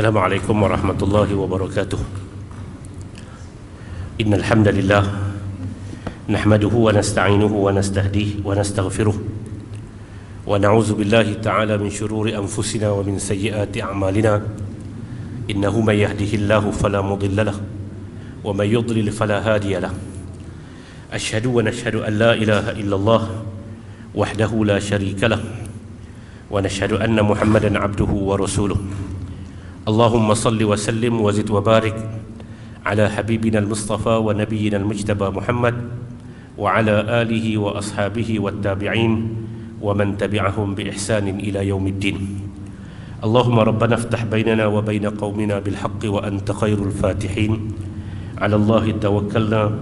Assalamualaikum warahmatullahi wabarakatuh. Innal hamdalillah nahmaduhu wa nasta'inuhu wa nastahdihi wa nastaghfiruh wa na'udzu billahi ta'ala min shururi anfusina wa min sayyiati a'malina. Innahu may yahdihillahu fala mudilla lahu wa may yudlil fala hadiya lahu. Ashhadu wa nashhadu an la ilaha illallah wahdahu la sharika lahu wa nashhadu anna Muhammadan 'abduhu wa rasuluh. Allahumma salli wa sallim wa zid wa barik ala habibina al-Mustafa wa nabiyyina al-Mujtaba Muhammad wa ala alihi wa ashabihi wa tabi'in wa man tabi'ahum bi ihsanin ila yaumiddin. Allahumma rabbana iftah bainana wa bain qaumina bil haqqi wa anta khairul fatihin. Ala Allahi tawakkalna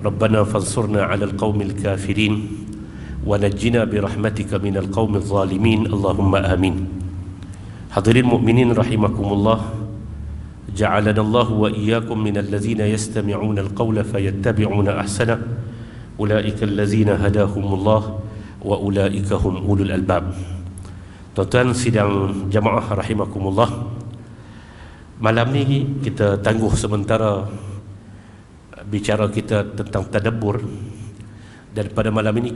rabbana fansurna ala al-qaumil kafirin wa najjina bi rahmatika minal qaumil zalimin. Allahumma amin. Hadirin mukminin rahimakumullah, ja'alana Allah wa iyyakum minal ladzina yastami'una al-qawla fayattabi'una ahsana. Ulaika allazina hadahumullah wa ulaika hum ulul albab. Tuan-tuan sidang jamaah rahimakumullah, malam ni kita tangguh sementara bicara kita tentang tadabbur, dan pada malam ini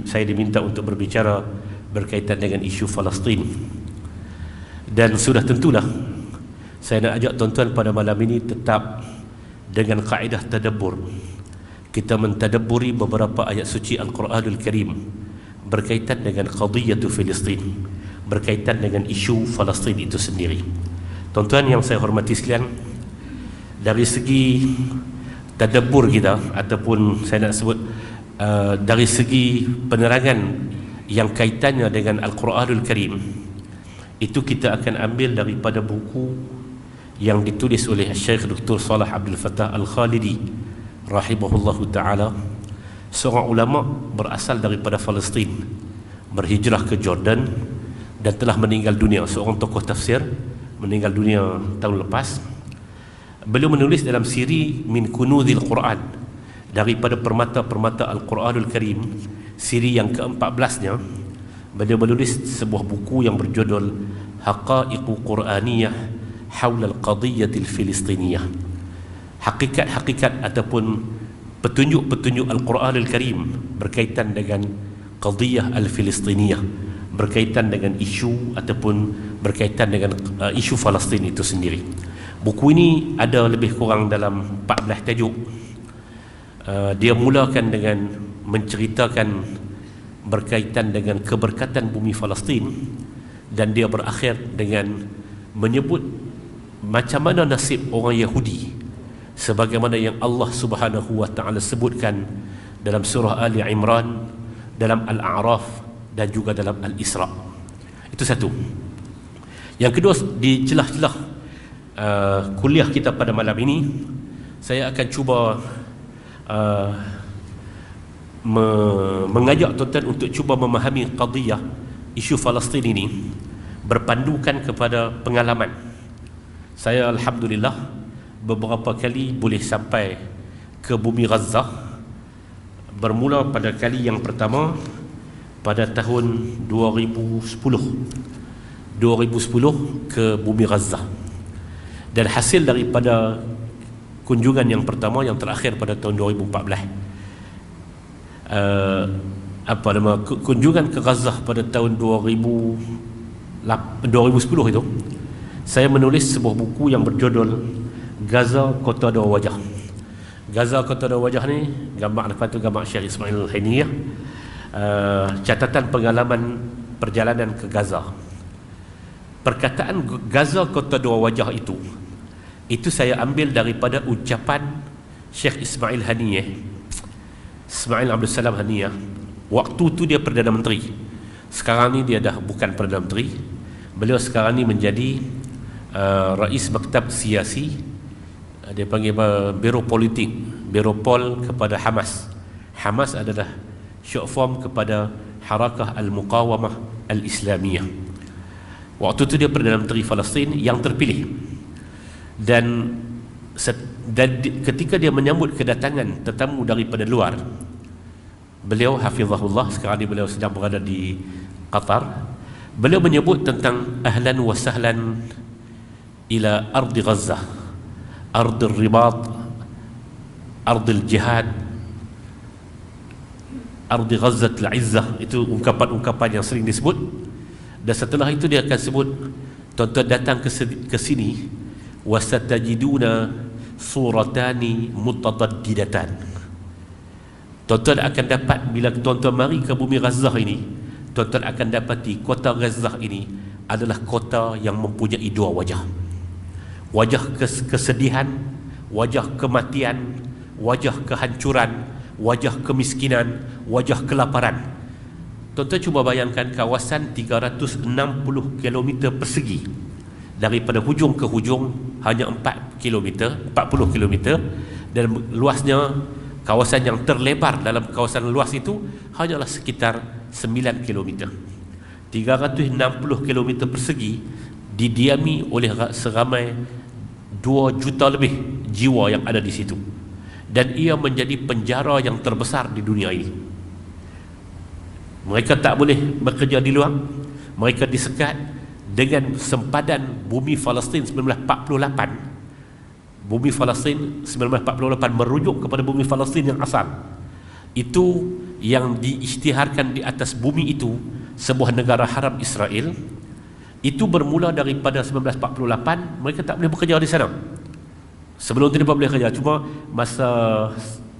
saya diminta untuk berbicara berkaitan dengan isu Palestin. Dan sudah tentulah saya nak ajak tuan-tuan pada malam ini tetap dengan kaedah tadabbur. Kita mentadabburi beberapa ayat suci Al-Quranul Karim berkaitan dengan qadiyatu Filistin, berkaitan dengan isu Palestin itu sendiri. Tuan-tuan yang saya hormati sekalian, dari segi tadabbur kita, ataupun saya nak sebut dari segi penerangan yang kaitannya dengan Al-Quranul Karim, itu kita akan ambil daripada buku yang ditulis oleh Syekh Dr. Salah Abdul Fattah Al-Khalidi rahimahullahu ta'ala, seorang ulama berasal daripada Palestin, berhijrah ke Jordan dan telah meninggal dunia, seorang tokoh tafsir, meninggal dunia tahun lepas. Beliau menulis dalam siri Min Kunuzil Quran, daripada permata-permata Al-Quranul Karim, siri yang ke-14-nya. Beliau menulis sebuah buku yang berjudul Haqa'iqu Quraniyah Hawla al-Qadiyatil Filistiniyah. Hakikat-hakikat ataupun petunjuk-petunjuk Al-Quranul Karim berkaitan dengan Qadiyah Al-Filistiniyah, berkaitan dengan isu ataupun berkaitan dengan isu Palestin itu sendiri. Buku ini ada lebih kurang dalam 14 tajuk. Dia mulakan dengan menceritakan berkaitan dengan keberkatan bumi Palestin, dan dia berakhir dengan menyebut macam mana nasib orang Yahudi sebagaimana yang Allah Subhanahu wa taala sebutkan dalam surah Ali Imran, dalam Al-A'raf dan juga dalam Al-Isra. Itu satu. Yang kedua, di celah-celah kuliah kita pada malam ini, saya akan cuba mengajak tuan-tuan untuk cuba memahami qadiyah isu Palestin ini berpandukan kepada pengalaman. Saya alhamdulillah beberapa kali boleh sampai ke bumi Gaza. Bermula pada kali yang pertama pada tahun 2010 ke bumi Gaza, dan hasil daripada kunjungan yang pertama yang terakhir pada tahun 2014, kunjungan ke Gaza pada tahun 2010 itu, saya menulis sebuah buku yang berjudul Gaza Kota Dua Wajah. Gaza Kota Dua Wajah ni gambar depan tu gambar Syekh Ismail Haniyah, catatan pengalaman perjalanan ke Gaza. Perkataan Gaza Kota Dua Wajah itu saya ambil daripada ucapan Syekh Ismail Haniyah, Ismail Abdul Salam Haniyah. Waktu tu dia Perdana Menteri. Sekarang ni dia dah bukan Perdana Menteri. Beliau sekarang ni menjadi Rais Maktab Siasi. Dia panggil Biro Politik, Biro Pol kepada Hamas. Hamas adalah short form kepada Harakah Al-Muqawamah Al-Islamiyah. Waktu tu dia Perdana Menteri Palestin yang terpilih. Dan ketika dia menyambut kedatangan tetamu daripada luar, beliau hafizahullah, sekarang ni beliau sedang berada di Qatar, beliau menyebut tentang ahlan wa sahlan ila ardi Gazzah, ardil ribat, ardil jihad, ardi Ghazzatul Izzah. Itu ungkapan-ungkapan yang sering disebut. Dan setelah itu dia akan sebut, tuan-tuan datang ke sini, wasatajiduna suratani mutadaddidatan. Tuan-tuan akan dapat, bila tuan-tuan mari ke bumi Gazzah ini, tuan-tuan akan dapati kota Gazzah ini adalah kota yang mempunyai dua wajah. Wajah kesedihan, wajah kematian, wajah kehancuran, wajah kemiskinan, wajah kelaparan. Tuan-tuan cuba bayangkan kawasan 360 km persegi, daripada hujung ke hujung hanya 40 km, dan luasnya kawasan yang terlebar dalam kawasan luas itu hanyalah sekitar 9 km. 360 km persegi didiami oleh seramai 2 juta lebih jiwa yang ada di situ, dan ia menjadi penjara yang terbesar di dunia ini. Mereka tak boleh bekerja di luar. Mereka disekat dengan sempadan bumi Palestin 1948. Bumi Palestin 1948 merujuk kepada bumi Palestin yang asal. Itu yang diisytiharkan di atas bumi itu, sebuah negara haram Israel. Itu bermula daripada 1948. Mereka tak boleh bekerja di sana. Sebelum itu mereka boleh kerja, cuma masa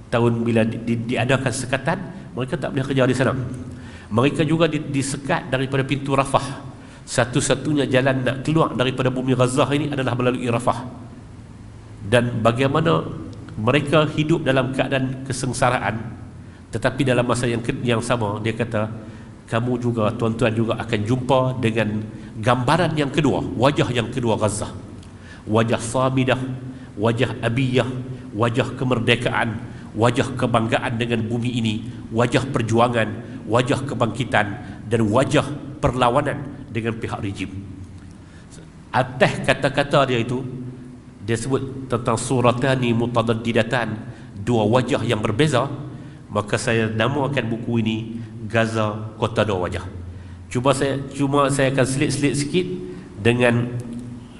tahun bila diadakan sekatan, mereka tak boleh kerja di sana. Mereka juga disekat daripada pintu Rafah. Satu-satunya jalan nak keluar daripada bumi Gazzah ini adalah melalui Rafah. Dan bagaimana mereka hidup dalam keadaan kesengsaraan, tetapi dalam masa yang sama, dia kata, kamu juga, tuan-tuan juga akan jumpa dengan gambaran yang kedua, wajah yang kedua Gazzah. Wajah samidah, wajah abiyah, wajah kemerdekaan, wajah kebanggaan dengan bumi ini, wajah perjuangan, wajah kebangkitan, dan wajah perlawanan dengan pihak rejim. Atas kata-kata dia itu, dia sebut tentang suratani mutadaddidatan, dua wajah yang berbeza. Maka saya namakan buku ini Gaza, Kota Dua Wajah. Cuma saya akan selit-selit sikit dengan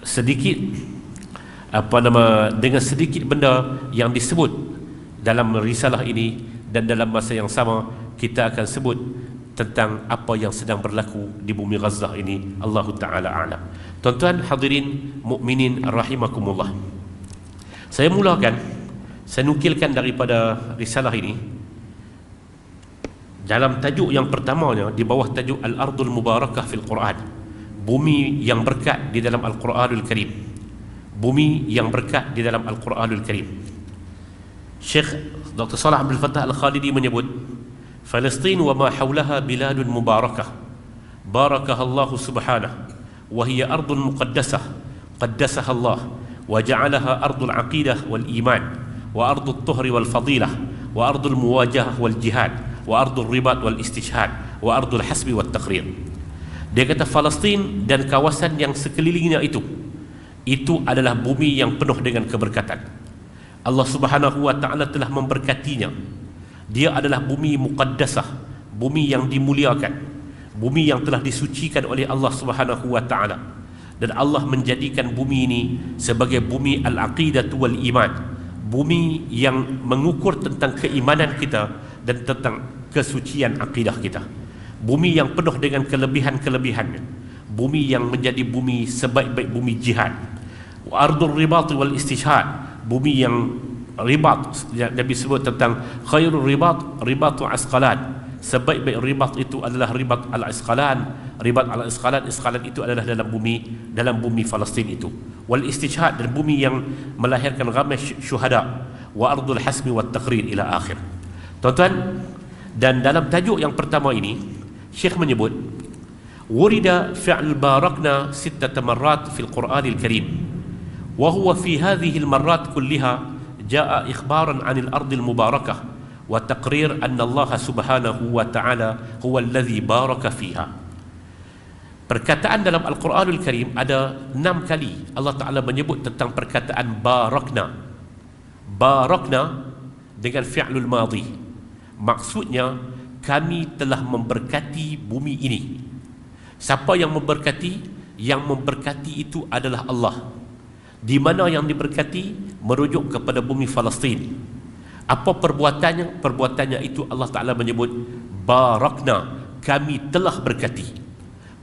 sedikit dengan sedikit benda yang disebut dalam risalah ini, dan dalam masa yang sama kita akan sebut tentang apa yang sedang berlaku di bumi Gazzah ini. Allahu Ta'ala a'lam. Tuan-tuan hadirin mukminin rahimakumullah, saya nukilkan daripada risalah ini dalam tajuk yang pertamanya, di bawah tajuk Al-Ardul Mubarakah fil Quran, bumi yang berkat di dalam Al-Quranul Karim. Bumi yang berkat di dalam Al-Quranul Karim. Syekh Dr. Salah Abdul Fattah Al-Khalidi menyebut, Palestin wa ma hawlaha biladun mubarakah barakaha Allah subhanahu wa hiya ardun muqaddasah qaddasaha Allah wa ja'alaha ardul aqidah wal iman wa ardul tuhri wal fadilah wa ardul muwajahah wal jihad wa ardul ribat wal istishhad wa ardul hasbi wal taqrir. Dia kata Palestin dan kawasan yang sekelilingnya itu adalah bumi yang penuh dengan keberkatan. Allah Subhanahu wa ta'ala telah memberkatinya. Dia adalah bumi muqaddasah, bumi yang dimuliakan, bumi yang telah disucikan oleh Allah Subhanahu wa ta'ala. Dan Allah menjadikan bumi ini sebagai bumi al-aqidatu wal iman, bumi yang mengukur tentang keimanan kita dan tentang kesucian akidah kita. Bumi yang penuh dengan kelebihan-kelebihan, bumi yang menjadi bumi sebaik-baik bumi jihad. Wa ardul ribat wal istishhad, bumi yang ribat, yang Nabi sebut tentang khairul ribatu Asqalan, sebaik-baik ribat itu adalah ribat al-Asqalan. Ribat al-Asqalan, Asqalan itu adalah dalam bumi Palestin itu. Wal istishhad, dan bumi yang melahirkan ramai syuhada. Wa ardul hasmi wat taqrir ila akhir. Tuan-tuan, dan dalam tajuk yang pertama ini Syekh menyebut, wurida fi'l barakna 6 marrat fil Qur'anil Karim, wa huwa fi hadhihi al-marrat kullaha jaa ikhbaran 'anil ardil mubarakah wa taqrir anna Allah subhanahu wa ta'ala huwa alladhi baraka fiha. Perkataan dalam Al-Quranul Karim ada 6 kali Allah Ta'ala menyebut tentang perkataan barakna. Barakna dengan fi'lul madhi, maksudnya kami telah memberkati bumi ini. Siapa yang memberkati? Yang memberkati itu adalah Allah. Di mana yang diberkati merujuk kepada bumi Palestin. Apa perbuatannya? Perbuatannya itu Allah Ta'ala menyebut barakna, kami telah berkati.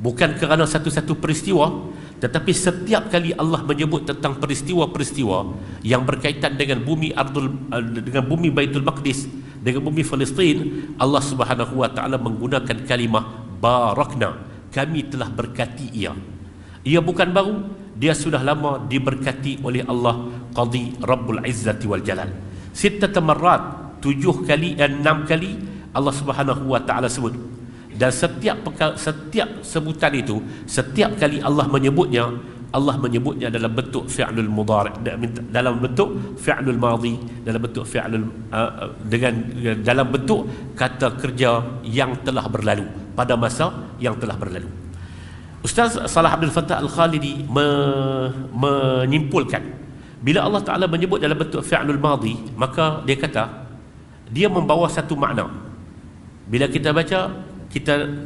Bukan kerana satu-satu peristiwa, tetapi setiap kali Allah menyebut tentang peristiwa-peristiwa yang berkaitan dengan bumi dengan bumi Baitul Maqdis, dengan bumi Palestin, Allah Subhanahu wa taala menggunakan kalimah barakna, kami telah berkati ia. Ia bukan baru, dia sudah lama diberkati oleh Allah Qadi Rabbul Izzati wal Jalal. 6 marrat, 6 kali Allah Subhanahu wa taala sebut. Dan setiap sebutan itu, setiap kali Allah menyebutnya dalam bentuk fi'lul mudhari', dalam bentuk fi'lul madhi, dalam bentuk fi'lul dalam bentuk kata kerja yang telah berlalu, pada masa yang telah berlalu. Ustaz Salah Abdul Fattah Al-Khalidi menyimpulkan, bila Allah Ta'ala menyebut dalam bentuk fi'lul madhi, maka dia kata dia membawa satu makna. Bila kita baca,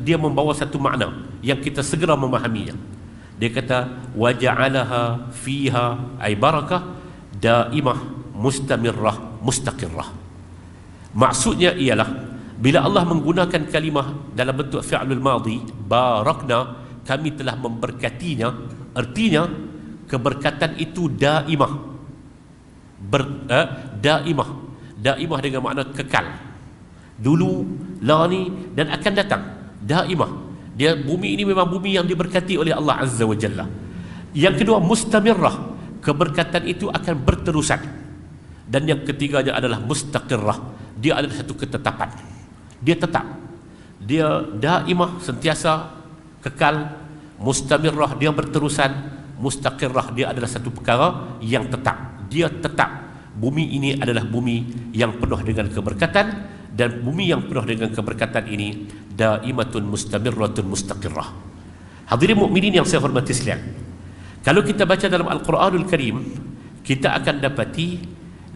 dia membawa satu makna yang kita segera memahaminya. Dia kata waja'alaha fiha ay barakah daimah mustamirrah mustaqirrah. Maksudnya ialah bila Allah menggunakan kalimah dalam bentuk fi'lul madhi barakna, kami telah memberkatinya, artinya keberkatan itu daimah. Daimah dengan makna kekal. Dulu, lah ni, dan akan datang. Daimah. Dia, bumi ini memang bumi yang diberkati oleh Allah Azza wa Jalla. Yang kedua, mustamirrah. Keberkatan itu akan berterusan. Dan yang ketiganya adalah mustaqirrah. Dia adalah satu ketetapan. Dia tetap. Dia daimah, sentiasa kekal. Mustamirrah, dia berterusan. Mustaqirrah, dia adalah satu perkara yang tetap. Dia tetap. Bumi ini adalah bumi yang penuh dengan keberkatan, dan bumi yang penuh dengan keberkatan ini daimatun mustamirratun mustaqirrah. Hadirin mukminin yang saya hormati sekalian, kalau kita baca dalam Al-Quranul Karim, kita akan dapati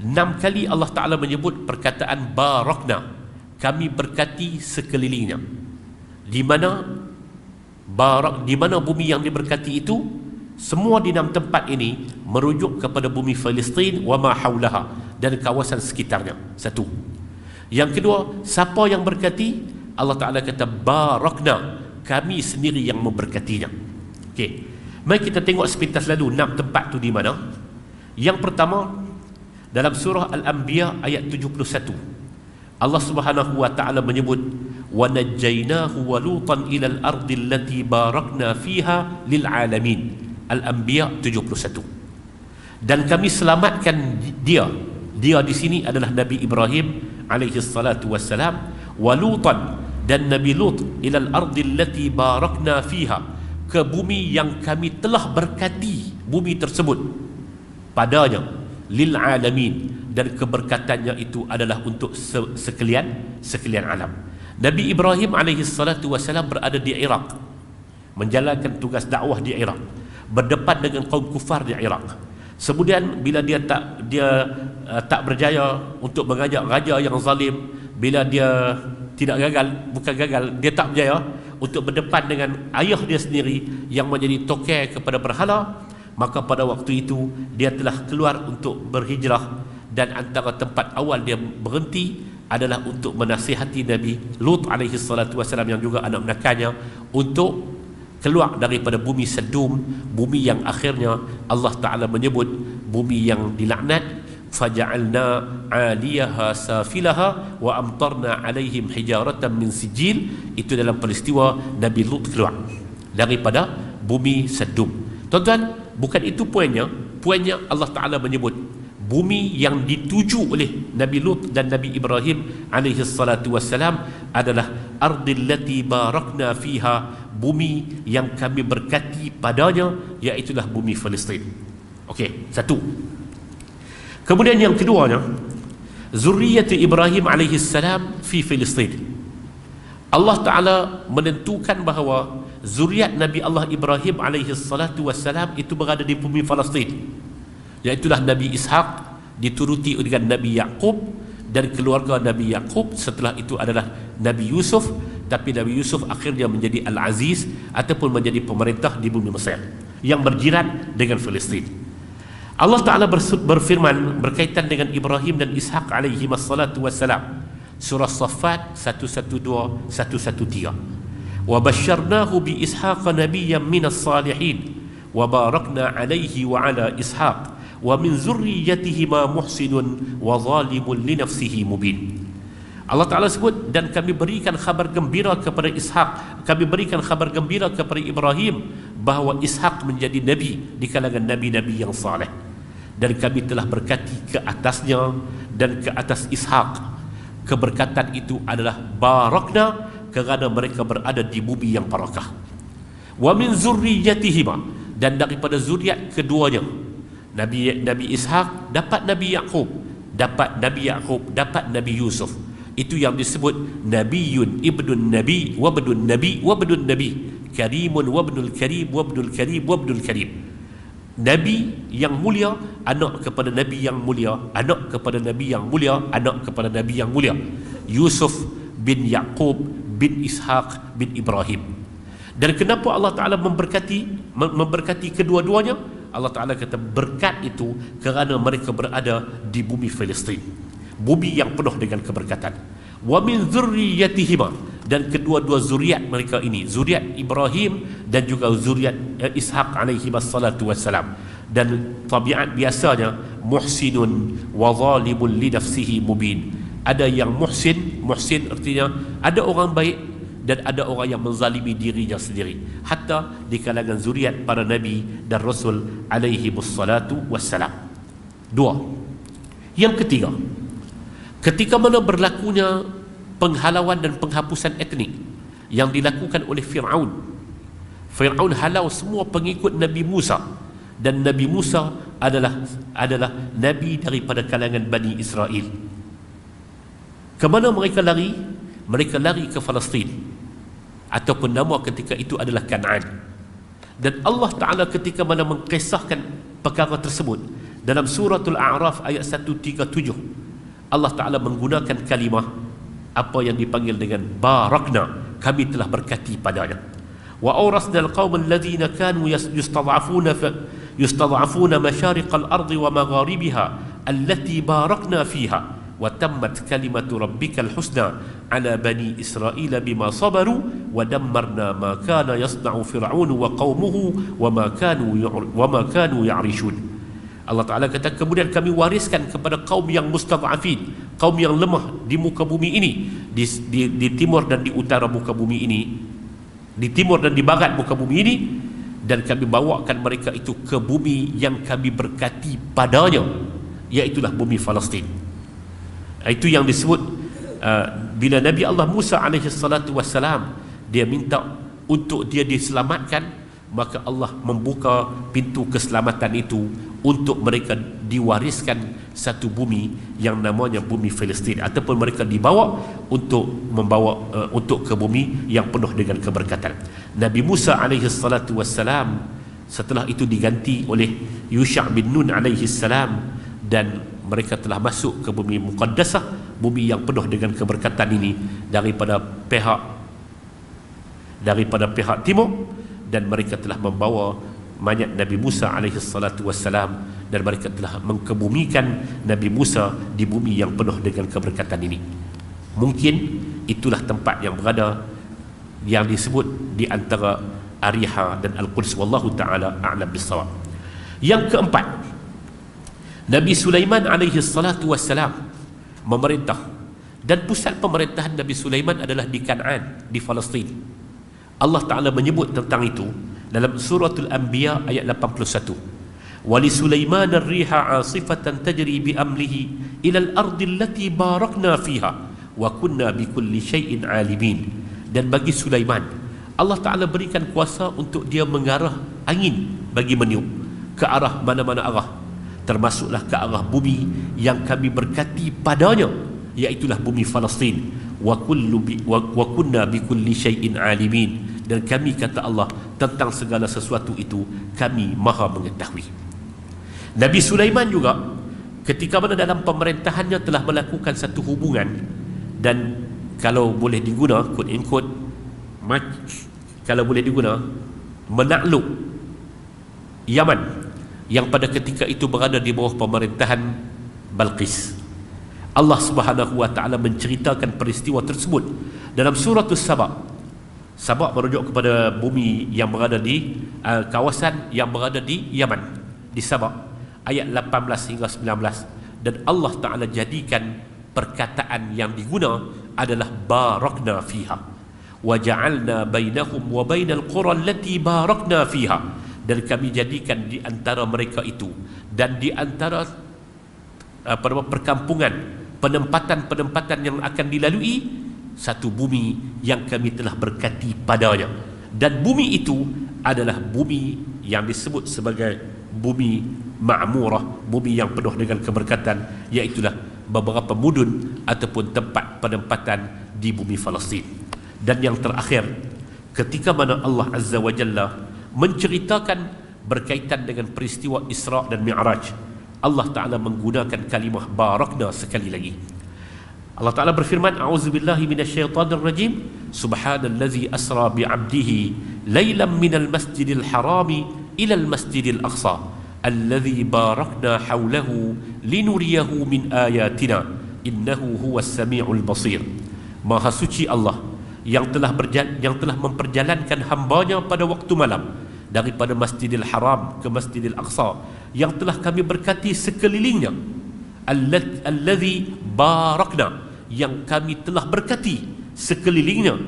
6 kali Allah Ta'ala menyebut perkataan barakna, kami berkati sekelilingnya. Di mana bumi yang diberkati itu, semua di 6 tempat ini merujuk kepada bumi Palestin wa ma haulaha, dan kawasan sekitarnya. Satu. Yang kedua, siapa yang berkati? Allah Ta'ala kata barakna, kami sendiri yang memberkatinya. Okey, mari kita tengok sepintas lalu 6 tempat tu di mana. Yang pertama, dalam surah Al-Anbiya ayat 71, Allah Subhanahu wa taala menyebut wa najjaynahu wa lutan ila al-ardi allati barakna fiha lil alamin. Al-Anbiya 71. Dan kami selamatkan dia di sini adalah Nabi Ibrahim alaihi salatu wassalam, wa lutan, dan Nabi Lut, ilal ardi allati barakna fiha, ke bumi yang kami telah berkati bumi tersebut padanya, lil alamin, dan keberkatannya itu adalah untuk sekalian alam. Nabi Ibrahim alaihi salatu wassalam berada di Iraq, menjalankan tugas dakwah di Iraq, berdepan dengan kaum kufar di Iraq. Kemudian bila dia tak berjaya untuk mengajak raja yang zalim, bila dia tidak bukan gagal, dia tak berjaya untuk berdepan dengan ayah dia sendiri yang menjadi tokai kepada berhala, maka pada waktu itu dia telah keluar untuk berhijrah, dan antara tempat awal dia berhenti adalah untuk menasihati Nabi Lut alaihi salatu wasallam yang juga anak menakannya untuk keluar daripada bumi Sedum, bumi yang akhirnya Allah Ta'ala menyebut bumi yang dilaknat. Faja'alna 'aliyaha safilaha wa amtarna 'alaihim hijaratan min sijil. Itu dalam peristiwa Nabi Lut keluar daripada bumi Sedum. Tuan-tuan, bukan itu poinnya. Poinnya Allah Ta'ala menyebut bumi yang dituju oleh Nabi Lut dan Nabi Ibrahim alaihi salatu wassalam adalah ardil lati barakna fiha, bumi yang kami berkati padanya, iaitulah bumi Palestin. Okey, satu. Kemudian yang keduanya, zurriyat Ibrahim alaihi salam fi Palestin. Allah Ta'ala menentukan bahawa zuriat Nabi Allah Ibrahim alaihi salatu wassalam itu berada di bumi Palestin, iaitulah Nabi Ishaq, dituruti dengan Nabi Yaqub, dan keluarga Nabi Yaqub setelah itu adalah Nabi Yusuf. Tapi Nabi Yusuf akhirnya menjadi Al-Aziz ataupun menjadi pemerintah di bumi Mesir yang berjiran dengan Palestin. Allah Ta'ala berfirman berkaitan dengan Ibrahim dan Ishaq alaihi wassalatu wassalam. Surah Saffat 112, 113. Wa basyarnahu bi Ishaq nabiyyan minas salihin wa barakna alaihi wa ala Ishaq wa min zurriyyatihima muhsinun wa zalimun li nafsihi mubin. Allah Ta'ala sebut, dan kami berikan khabar gembira kepada Ishaq, kami berikan khabar gembira kepada Ibrahim bahawa Ishaq menjadi nabi di kalangan nabi-nabi yang saleh, dan kami telah berkati ke atasnya dan ke atas Ishaq. Keberkatan itu adalah barakna, kerana mereka berada di bumi yang barakah. Wa min zurriyyatihima, dan daripada zuriat keduanya, Nabi Ishaq dapat Nabi Yaqub, dapat Nabi Yusuf. Itu yang disebut Nabiyun ibnun Nabi wabdun Nabi wabdun Nabi, Karimun wabnul Karim wabdul Karim wabdul Karim. Nabi yang mulia, anak kepada Nabi yang mulia, anak kepada Nabi yang mulia, anak kepada Nabi yang mulia. Yusuf bin Yaqub bin Ishaq bin Ibrahim. Dan kenapa Allah Ta'ala memberkati kedua-duanya? Allah Ta'ala kata berkat itu kerana mereka berada di bumi Palestin, bumi yang penuh dengan keberkatan. Wa min zurriyyatihima, dan kedua-dua zuriat mereka ini, zuriat Ibrahim dan juga zuriat Ishaq alaihi wassalatu wassalam. Dan tabiat biasanya muhsinun wa zalimun li nafsihi mubin. Ada yang muhsin artinya ada orang baik, dan ada orang yang menzalimi dirinya sendiri, hatta di kalangan zuriat para nabi dan rasul alaihi wassalatu wassalam. Dua. Yang ketiga, ketika mana berlakunya penghalauan dan penghapusan etnik yang dilakukan oleh Fir'aun. Fir'aun halau semua pengikut Nabi Musa, dan Nabi Musa adalah nabi daripada kalangan Bani Israel. Kemana mereka lari? Mereka lari ke Palestin, ataupun nama ketika itu adalah Kan'an. Dan Allah Ta'ala ketika mana mengkisahkan perkara tersebut dalam suratul A'raf ayat 137, Allah Ta'ala menggunakan kalimah apa yang dipanggil dengan barakna, kami telah berkati padanya. Wa awrasna alqawma alladhina kanu yustad'afuna mashariqal ardi wa magharibiha allati barakna fiha wa tammat kalimatu rabbikal husna ala bani Israila bima sabaru wa dammarna ma kana yasna'u fir'aun wa qaumuhu wa ma kanu ya'rishun. Allah Ta'ala kata kemudian kami wariskan kepada kaum yang mustad'afin, kaum yang lemah di muka bumi ini, di timur dan di utara muka bumi ini, di timur dan di barat muka bumi ini, dan kami bawakan mereka itu ke bumi yang kami berkati padanya, iaitulah bumi Palestin. Itu yang disebut bila Nabi Allah Musa alaihi salatu wassalam dia minta untuk dia diselamatkan, maka Allah membuka pintu keselamatan itu untuk mereka diwariskan satu bumi yang namanya bumi Palestin, ataupun mereka dibawa untuk untuk ke bumi yang penuh dengan keberkatan. Nabi Musa alaihi salatu wassalam setelah itu diganti oleh Yusha' bin Nun alaihi salam, dan mereka telah masuk ke bumi Muqaddasah, bumi yang penuh dengan keberkatan ini daripada pihak timur, dan mereka telah membawa mayat Nabi Musa alaihi salatu wassalam, dan mereka telah mengkebumikan Nabi Musa di bumi yang penuh dengan keberkatan ini. Mungkin itulah tempat yang berada yang disebut di antara Ariha dan Al-Quds, wallahu ta'ala a'lam bissawab. Yang keempat, Nabi Sulaiman alaihi salatu wassalam memerintah, dan pusat pemerintahan Nabi Sulaiman adalah di Kan'an, di Palestin. Allah Ta'ala menyebut tentang itu dalam suratul Anbiya ayat 81. Wali Sulaiman ar-riha 'asifatan tajri bi amrihi ila al-ardi allati barakna fiha wa kunna bi kulli syai'in 'alimin. Dan bagi Sulaiman, Allah Ta'ala berikan kuasa untuk dia mengarah angin bagi meniup ke arah mana-mana arah, termasuklah ke arah bumi yang kami berkati padanya, iaitulah bumi Palestin. Wa kunna bi kulli syai'in 'alimin. Dan kami, kata Allah, tentang segala sesuatu itu kami maha mengetahui. Nabi Sulaiman juga ketika mana dalam pemerintahannya telah melakukan satu hubungan, dan kalau boleh diguna quote in quote, kalau boleh diguna, menakluk Yaman. yang pada ketika itu berada di bawah pemerintahan Balqis. Allah Subhanahu wa taala menceritakan peristiwa tersebut dalam surah As-Saba. Saba merujuk kepada bumi yang berada di kawasan yang berada di Yaman, di Saba, ayat 18 hingga 19. Dan Allah taala jadikan perkataan yang diguna adalah barakna fiha wa ja'alna bainahum wa bainal qura allati barakna fiha, dan kami jadikan di antara mereka itu dan di antara perkampungan, penempatan-penempatan yang akan dilalui, satu bumi yang kami telah berkati padanya. Dan bumi itu adalah bumi yang disebut sebagai bumi ma'murah, bumi yang penuh dengan keberkatan, iaitulah beberapa mudun ataupun tempat penempatan di bumi Palestin. Dan yang terakhir, ketika mana Allah Azza wa Jalla menceritakan berkaitan dengan peristiwa Isra' dan Mi'raj, Allah Ta'ala menggunakan kalimah barakna sekali lagi. Allah Ta'ala berfirman, a'udzubillahi minasyaitanir rajim, subhanallazi asra bi'abdihi laylan minal masjidil harami ilal masjidil aqsa alladzi barakna hawlahu linuriyahu min ayatina innahu huwas sami'ul basir. Maha suci Allah yang telah memperjalankan hambanya pada waktu malam daripada Masjidil Haram ke Masjidil Aqsa, yang telah kami berkati sekelilingnya, allazi barakna, yang kami telah berkati sekelilingnya,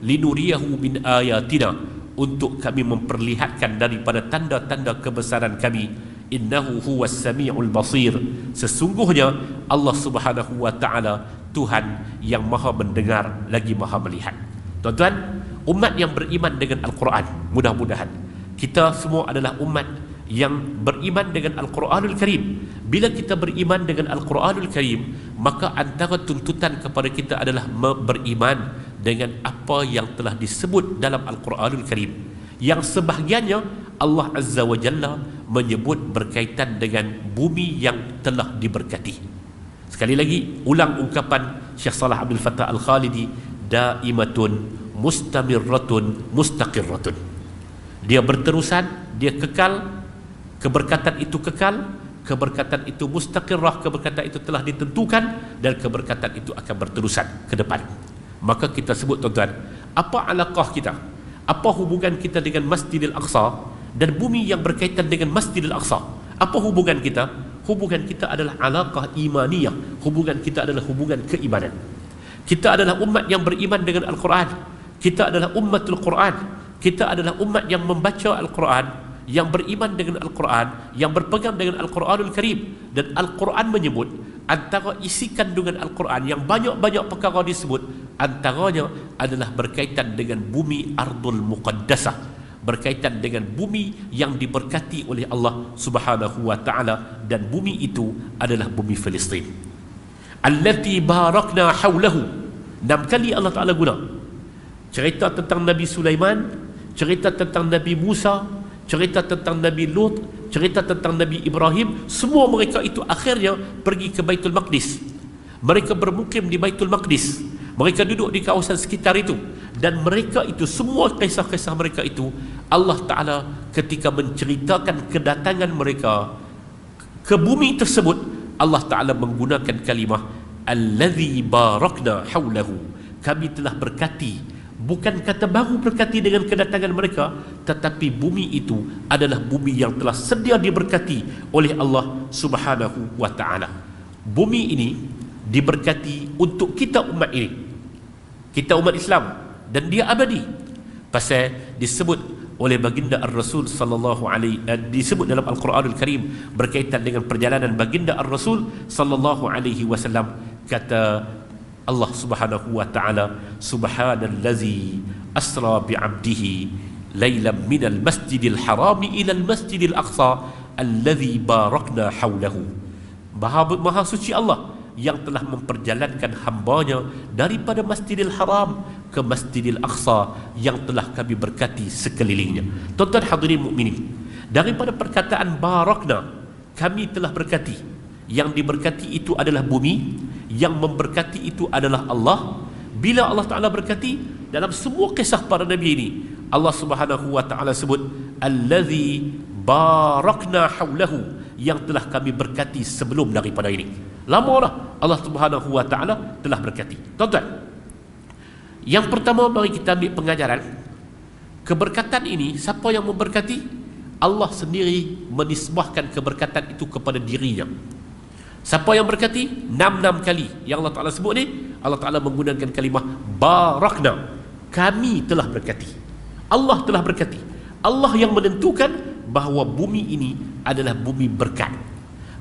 linuriyahu min ayatina, untuk kami memperlihatkan daripada tanda-tanda kebesaran kami, innahu huwas sami'ul basir, sesungguhnya Allah Subhanahu wa taala Tuhan yang maha mendengar lagi maha melihat. Tuan-tuan, umat yang beriman dengan Al-Quran, mudah-mudahan kita semua adalah umat yang beriman dengan Al-Quranul Karim. Bila kita beriman dengan Al-Quranul Karim, maka antara tuntutan kepada kita adalah beriman dengan apa yang telah disebut dalam Al-Quranul Karim, yang sebahagiannya Allah Azza wa Jalla menyebut berkaitan dengan bumi yang telah diberkati. Sekali lagi, ulang ungkapan Syekh Salah Abdul Fattah Al-Khalidi, daimatun mustamirratun mustaqirratun. Dia berterusan, dia kekal, keberkatan itu kekal, keberkatan itu mustaqirrah, keberkatan itu telah ditentukan, dan keberkatan itu akan berterusan ke depan. Maka kita sebut, tuan-tuan, apa alaqah kita, apa hubungan kita dengan Masjidil Aqsa dan bumi yang berkaitan dengan Masjidil Aqsa? Apa hubungan kita? Hubungan kita adalah alaqah imaniyah, hubungan kita adalah hubungan keimanan. Kita adalah umat yang beriman dengan Al-Quran, kita adalah ummatul Quran, kita adalah umat yang membaca Al-Quran, yang beriman dengan Al-Quran, yang berpegang dengan Al-Quranul Karim. Dan Al-Quran menyebut antara isi kandungan Al-Quran yang banyak-banyak perkara disebut, antaranya adalah berkaitan dengan bumi Ardul Muqaddasah, berkaitan dengan bumi yang diberkati oleh Allah Subhanahu wa ta'ala, dan bumi itu adalah bumi Palestin. Allati barakna hawlahu. 6 kali Allah Ta'ala guna. Cerita tentang Nabi Sulaiman, cerita tentang Nabi Musa, cerita tentang Nabi Lut, cerita tentang Nabi Ibrahim. Semua mereka itu akhirnya pergi ke Baitul Maqdis. Mereka bermukim di Baitul Maqdis, mereka duduk di kawasan sekitar itu, dan mereka itu, semua kisah-kisah mereka itu, Allah Ta'ala ketika menceritakan kedatangan mereka ke bumi tersebut, Allah Ta'ala menggunakan kalimah allazi barakna hawlahu, kami telah berkati. Bukan kata baru berkati dengan kedatangan mereka, tetapi bumi itu adalah bumi yang telah sedia diberkati oleh Allah Subhanahu wa ta'ala. Bumi ini diberkati untuk kita umat ini, kita umat Islam, dan dia abadi. Pasal disebut oleh baginda Ar-Rasul sallallahu alaihi, disebut dalam Al-Quranul Karim berkaitan dengan perjalanan baginda Ar-Rasul sallallahu alaihi wasallam, kata Allah Subhanahu wa ta'ala, subhanallazi asra bi'abdihi laylan minal masjidil harami ilal masjidil aqsa allazi barakna hawlahu. Maha suci Allah yang telah memperjalankan hambanya daripada Masjidil Haram ke Masjidil Aqsa yang telah kami berkati sekelilingnya. Tuan-tuan hadirin mukminin, daripada perkataan barakna, kami telah berkati, yang diberkati itu adalah bumi, yang memberkati itu adalah Allah. Bila Allah Ta'ala berkati, dalam semua kisah para Nabi ini, Allah Subhanahu wa ta'ala sebut allazi barakna haulahu, yang telah kami berkati sebelum daripada ini. Lama dah Allah Subhanahu wa taala telah berkati. Tuan-tuan, yang pertama mari kita ambil pengajaran, keberkatan ini siapa yang memberkati? Allah sendiri menisbahkan keberkatan itu kepada dirinya. Siapa yang berkati? 6 kali yang Allah Ta'ala sebut ni, Allah Ta'ala menggunakan kalimah barakna, kami telah berkati. Allah telah berkati. Allah yang menentukan bahawa bumi ini adalah bumi berkat.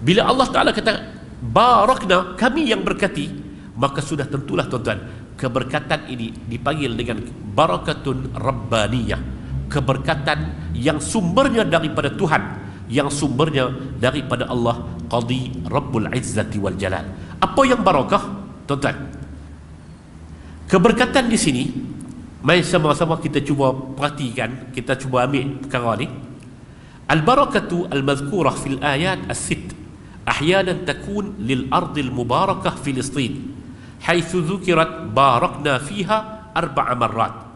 Bila Allah Ta'ala kata barakna, kami yang berkati, maka sudah tentulah tuan-tuan, keberkatan ini dipanggil dengan barakatun rabbaniyah, keberkatan yang sumbernya daripada Tuhan, yang sumbernya daripada Allah Qadi Rabbul Izzati wal Jalal. Apa yang barakah tuan-tuan? Keberkatan di sini, mari sama-sama kita cuba perhatikan, kita cuba ambil perkara ni. Al-barakatu al-mazkurah fil ayat as-sitt ahyanan takun lil ardil mubarakah Filistin, haitsu dzukirat barakna fiha 4 marrat,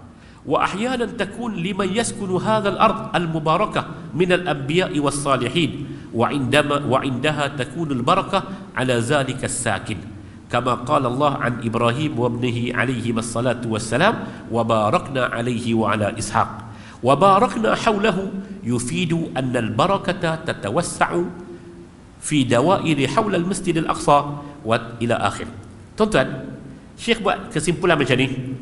wa ahyanan takun liman yaskunu hadzal ard al-mubarakah min al-anbiya'i was-salihin, wa indaha takunu al-barakah ala zalika as-sakin, kama qala Allah an Ibrahim wa ibnihi alayhi wassalatu wassalam, wa barakna alayhi wa ala Ishaq. Wa barakna hawlahu yufidu anna al-barakata tatawassa'u fi dawairi hawla al-masjid al-aqsa wa ila akhir. Tuan-tuan, Syekh buat kesimpulan macam ni.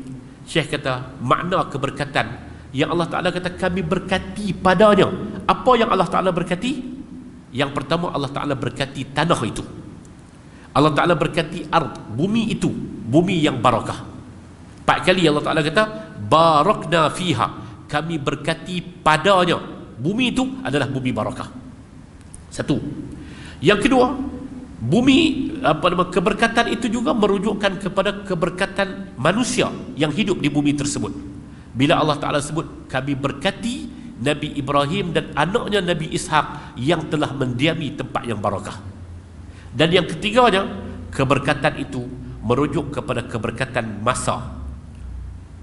Syekh kata makna keberkatan yang Allah Ta'ala kata kami berkati padanya. Apa yang Allah Ta'ala berkati? Yang pertama, Allah Ta'ala berkati tanah itu. Allah Ta'ala berkati ard, bumi itu, bumi yang barakah. 4 kali Allah Ta'ala kata barakna fiha, kami berkati padanya. Bumi itu adalah bumi barakah. Satu. Yang kedua, bumi keberkatan itu juga merujukkan kepada keberkatan manusia yang hidup di bumi tersebut. Bila Allah Ta'ala sebut kami berkati Nabi Ibrahim dan anaknya Nabi Ishaq yang telah mendiami tempat yang barakah. Dan yang ketiganya, keberkatan itu merujuk kepada keberkatan masa,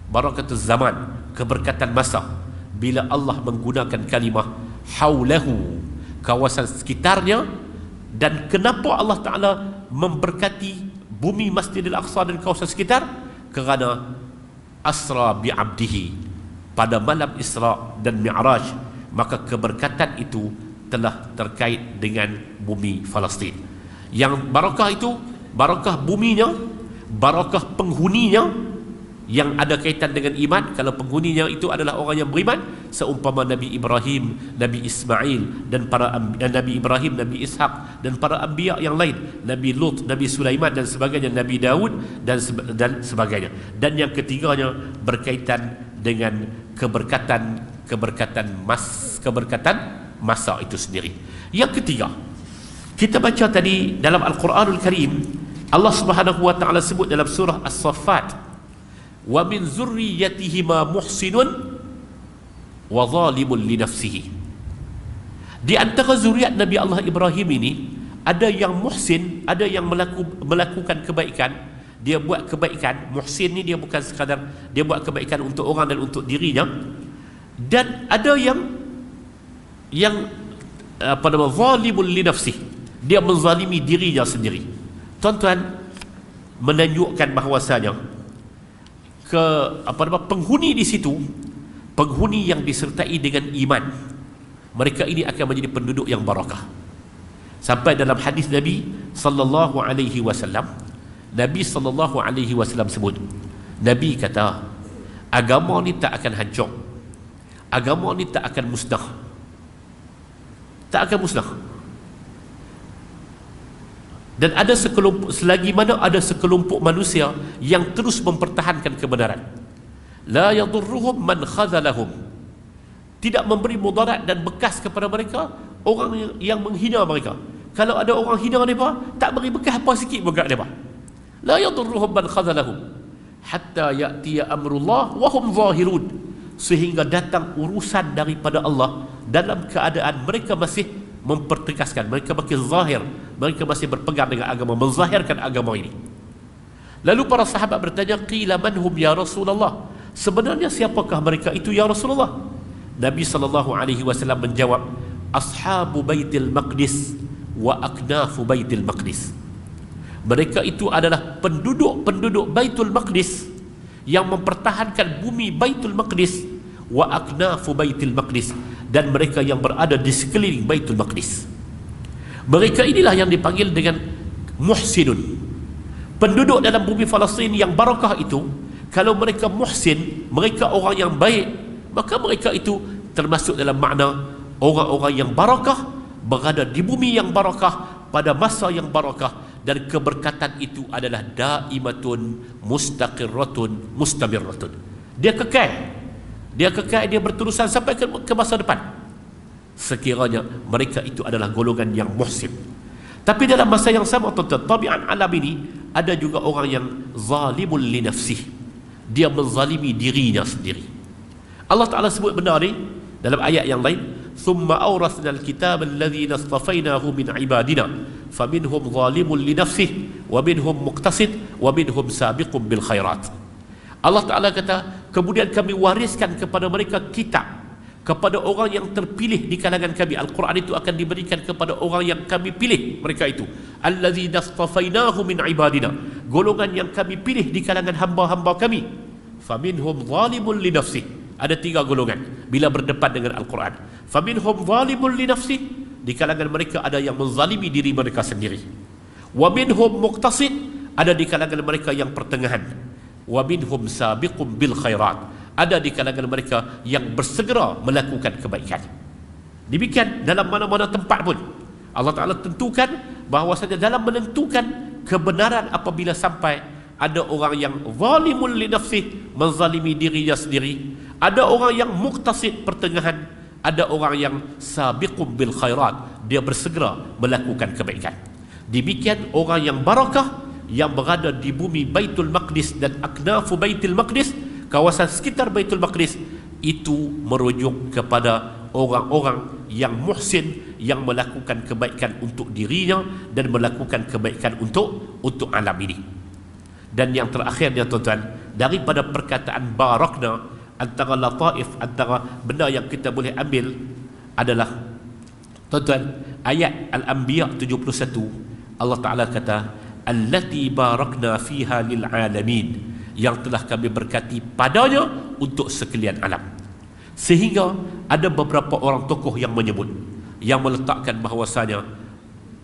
barakatul zaman, keberkatan masa. Bila Allah menggunakan kalimah haulahu, kawasan sekitarnya. Dan kenapa Allah Ta'ala memberkati bumi Masjidil Aqsa dan kawasan sekitar? Kerana asra bi'abdihi, pada malam Isra dan Mi'raj, maka keberkatan itu telah terkait dengan bumi Palestin. Yang barakah itu, barakah buminya, barakah penghuninya yang ada kaitan dengan iman. Kalau penghuninya itu adalah orang yang beriman, seumpama Nabi Ibrahim, Nabi Ismail dan Nabi Ibrahim, Nabi Ishaq dan para anbiya yang lain, Nabi Lut, Nabi Sulaiman dan sebagainya, Nabi Daud dan sebagainya. Dan yang ketiganya berkaitan dengan keberkatan masa itu sendiri. Yang ketiga, kita baca tadi dalam Al-Quranul Karim, Allah Subhanahu wa taala sebut dalam surah As-Saffat, wa min zurriyatihima muhsinun wa zalimun li nafsihi. Di antara zuriat Nabi Allah Ibrahim ini, ada yang muhsin, ada yang melakukan kebaikan. Dia buat kebaikan. Muhsin ni dia bukan sekadar dia buat kebaikan untuk orang dan untuk dirinya. Dan ada yang zalimun li nafsihi, dia menzalimi dirinya sendiri. Tuan-tuan, menunjukkan bahawasanya penghuni di situ, penghuni yang disertai dengan iman, mereka ini akan menjadi penduduk yang barakah. Sampai dalam hadis Nabi sallallahu alaihi wasallam, Nabi sallallahu alaihi wasallam sebut, Nabi kata, agama ni tak akan hancur, agama ni tak akan musnah, tak akan musnah. Dan ada selagi mana ada sekelompok manusia yang terus mempertahankan kebenaran, la yadurruhum man khazalahum, tidak memberi mudarat dan bekas kepada mereka orang yang menghina mereka. Kalau ada orang hina mereka, tak beri bekas apa sikit pun kat mereka. La yadurruhum man khazalahum hatta ya'tiya amrullah wa hum zahirun, sehingga datang urusan daripada Allah dalam keadaan mereka masih mempertekaskan, mereka makin zahir, mereka masih berpegang dengan agama, menzahirkan agama ini. Lalu para sahabat bertanya, qila man hum ya Rasulullah, sebenarnya siapakah mereka itu ya Rasulullah? Nabi sallallahu alaihi wasallam menjawab, ashabu baitil maqdis wa aknafu baitil maqdis. Mereka itu adalah penduduk-penduduk Baitul Maqdis yang mempertahankan bumi Baitul Maqdis, wa aknafu Baitul Maqdis, dan mereka yang berada di sekeliling Baitul Maqdis. Mereka inilah yang dipanggil dengan muhsinun. Penduduk dalam bumi Palestin yang barakah itu, kalau mereka muhsin, mereka orang yang baik, maka mereka itu termasuk dalam makna orang-orang yang barakah, berada di bumi yang barakah pada masa yang barakah, dan keberkatan itu adalah daimatun mustaqirratun mustamirratun. Dia kekal, dia berterusan sampai ke masa depan, sekiranya mereka itu adalah golongan yang muhsin. Tapi dalam masa yang sama, tuan-tuan, tabiat alam ini ada juga orang yang zalimul li nafsih, dia menzalimi dirinya sendiri. Allah Ta'ala sebut benda ni dalam ayat yang lain, thumma awrathna al-kitab alladhina istafainahu min ibadina faminhum zalimun li nafsih wa minhum muqtasid wa minhum sabiqun bil khairat. Allah Ta'ala kata, kemudian kami wariskan kepada mereka kitab, kepada orang yang terpilih di kalangan kami. Al-Quran itu akan diberikan kepada orang yang kami pilih, mereka itu alladzina istafainahu min ibadina, golongan yang kami pilih di kalangan hamba-hamba kami. Faminhum zalimun li nafsih, ada 3 golongan bila berdepan dengan Al-Quran. Faminhum zalimun li nafsih, di kalangan mereka ada yang menzalimi diri mereka sendiri. Wa minhum muqtasid, ada di kalangan mereka yang pertengahan. Wa minhum sabiqun bil khairat, ada di kalangan mereka yang bersegera melakukan kebaikan. Demikian dalam mana-mana tempat pun Allah Ta'ala tentukan bahawasanya dalam menentukan kebenaran, apabila sampai ada orang yang zalimun li nafsih, menzalimi dirinya sendiri, ada orang yang muqtasid, pertengahan, ada orang yang sabiqum bil khairat, dia bersegera melakukan kebaikan. Demikian orang yang barakah, yang berada di bumi Baitul Maqdis dan aknafu Baitul Maqdis, kawasan sekitar Baitul Maqdis, itu merujuk kepada orang-orang yang muhsin, yang melakukan kebaikan untuk dirinya dan melakukan kebaikan untuk alam ini. Dan yang terakhirnya, tuan-tuan, daripada perkataan barakna, antara lataif, antara benda yang kita boleh ambil adalah, tuan-tuan, ayat Al-Anbiya 71, Allah Ta'ala kata, allati barakna fiha lil alamin, yang telah kami berkati padanya untuk sekalian alam. Sehingga ada beberapa orang tokoh yang menyebut, yang meletakkan bahawasanya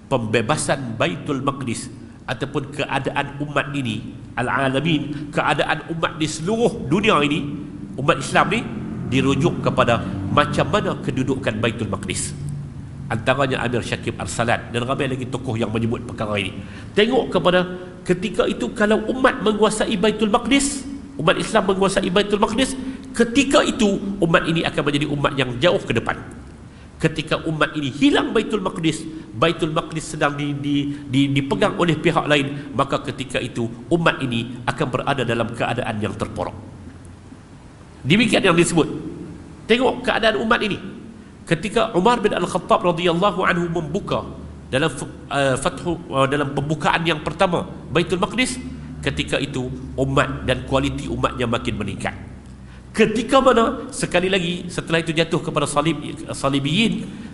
pembebasan Baitul Maqdis ataupun keadaan umat ini, al-alamin, keadaan umat di seluruh dunia ini, umat Islam ni, dirujuk kepada macam mana kedudukan Baitul Maqdis. Antaranya Amir Syakib Arsalan dan ramai lagi tokoh yang menyebut perkara ini. Tengok kepada ketika itu, kalau umat menguasai Baitul Maqdis, umat Islam menguasai Baitul Maqdis, ketika itu umat ini akan menjadi umat yang jauh ke depan. Ketika umat ini hilang Baitul Maqdis, Baitul Maqdis sedang dipegang oleh pihak lain, maka ketika itu umat ini akan berada dalam keadaan yang terpuruk. Demikian yang disebut. Tengok keadaan umat ini ketika Umar bin Al-Khattab radhiyallahu anhu membuka dalam dalam pembukaan yang pertama Baitul Maqdis, ketika itu umat dan kualiti umatnya makin meningkat. Ketika mana sekali lagi setelah itu jatuh kepada Salibiyin,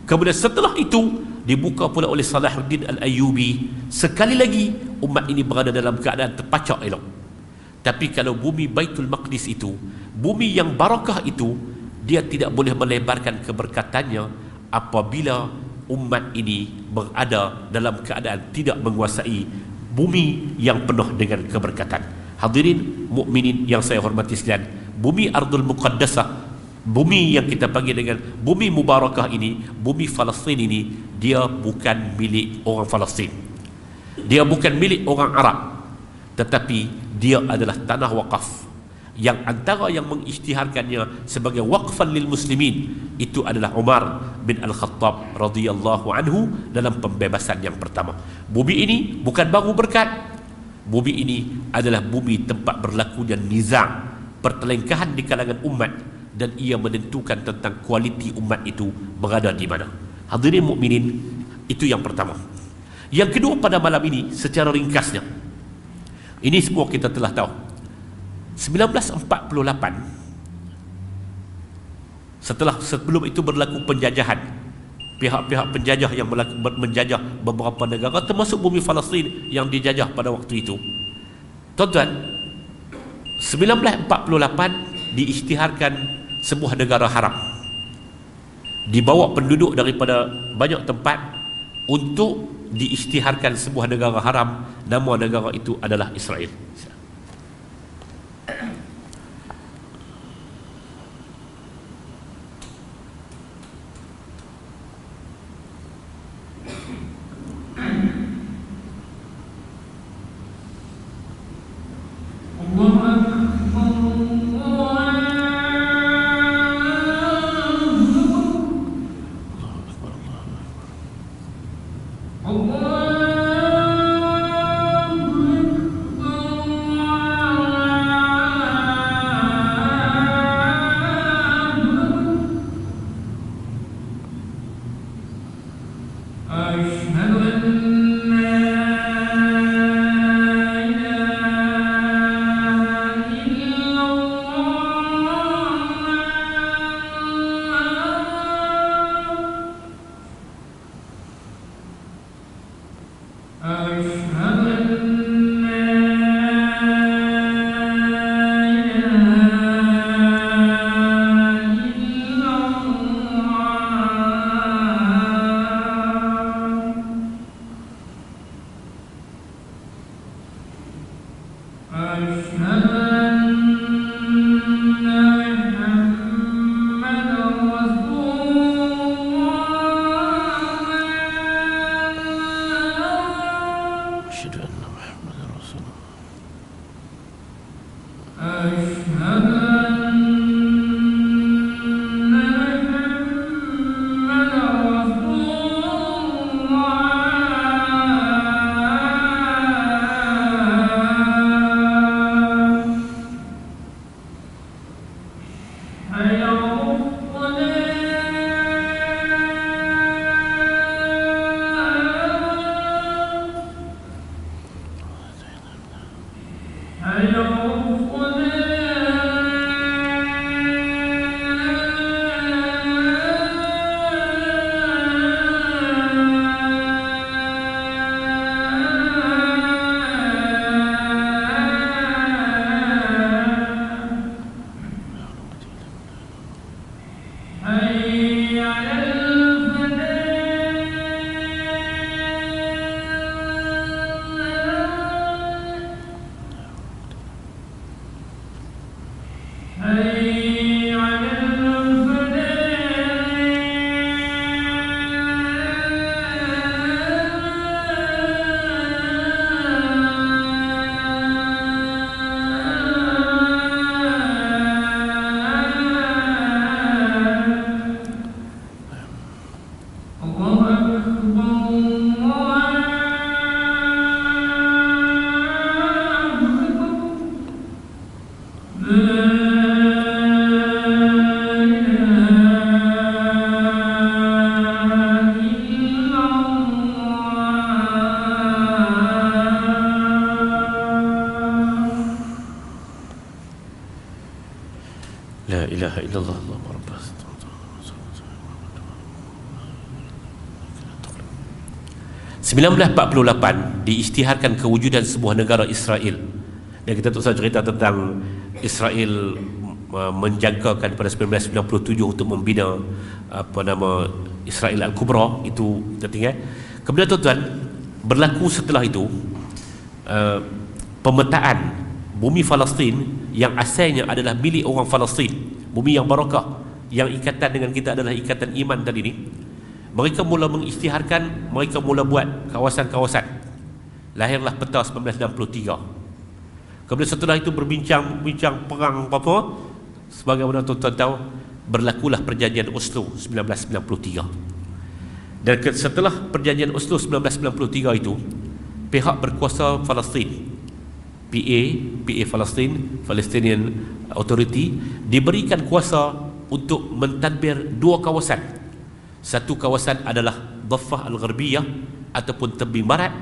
kemudian setelah itu dibuka pula oleh Salahuddin Al-Ayyubi, sekali lagi umat ini berada dalam keadaan terpacak elok. Tapi kalau bumi Baitul Maqdis itu, bumi yang barakah itu, dia tidak boleh melebarkan keberkatannya apabila umat ini berada dalam keadaan tidak menguasai bumi yang penuh dengan keberkatan. Hadirin mukminin yang saya hormati sekalian, bumi Ardul Muqaddasah, bumi yang kita panggil dengan bumi mubarakah ini, bumi Palestin ini, dia bukan milik orang Palestin, dia bukan milik orang Arab, tetapi dia adalah tanah wakaf yang antara yang mengisytiharkannya sebagai waqfan lil muslimin itu adalah Umar bin Al-Khattab radhiyallahu anhu dalam pembebasan yang pertama. Bumi ini bukan baru berkat, bumi ini adalah bumi tempat berlakunya nizam, pertelengkahan di kalangan umat, dan ia menentukan tentang kualiti umat itu berada di mana. Hadirin mukminin, itu yang pertama. Yang kedua pada malam ini secara ringkasnya, ini semua kita telah tahu. 1948, sebelum itu berlaku penjajahan pihak-pihak penjajah yang menjajah beberapa negara termasuk bumi Palestin yang dijajah pada waktu itu. Tuan-tuan, 1948 diisytiharkan sebuah negara haram, dibawa penduduk daripada banyak tempat untuk diisytiharkan sebuah negara haram. Nama negara itu adalah Israel. La ilaha illallah Allahu Akbar. 1948 diisytiharkan kewujudan sebuah negara Israel. Dan kita tak usah cerita tentang Israel menjangkakan pada 1997 untuk membina Israel Al-Kubra, itu kita tinggal. Kemudian tuan-tuan, berlaku setelah itu pemetaan bumi Palestin yang asalnya adalah milik orang Palestin, bumi yang barakah, yang ikatan dengan kita adalah ikatan iman tadi ni. Mereka mula mengisytiharkan, mereka mula buat kawasan-kawasan. Lahirlah peta 1963. Kemudian setelah itu berbincang perang apa-apa, sebagaimana tuan-tuan tahu, berlakulah perjanjian Oslo 1993. Dan setelah perjanjian Oslo 1993 itu, pihak berkuasa Palestin, PA Palestinian Authority, diberikan kuasa untuk mentadbir dua kawasan. Satu kawasan adalah Dhaffah Al-Gharbiyah ataupun tebing barat,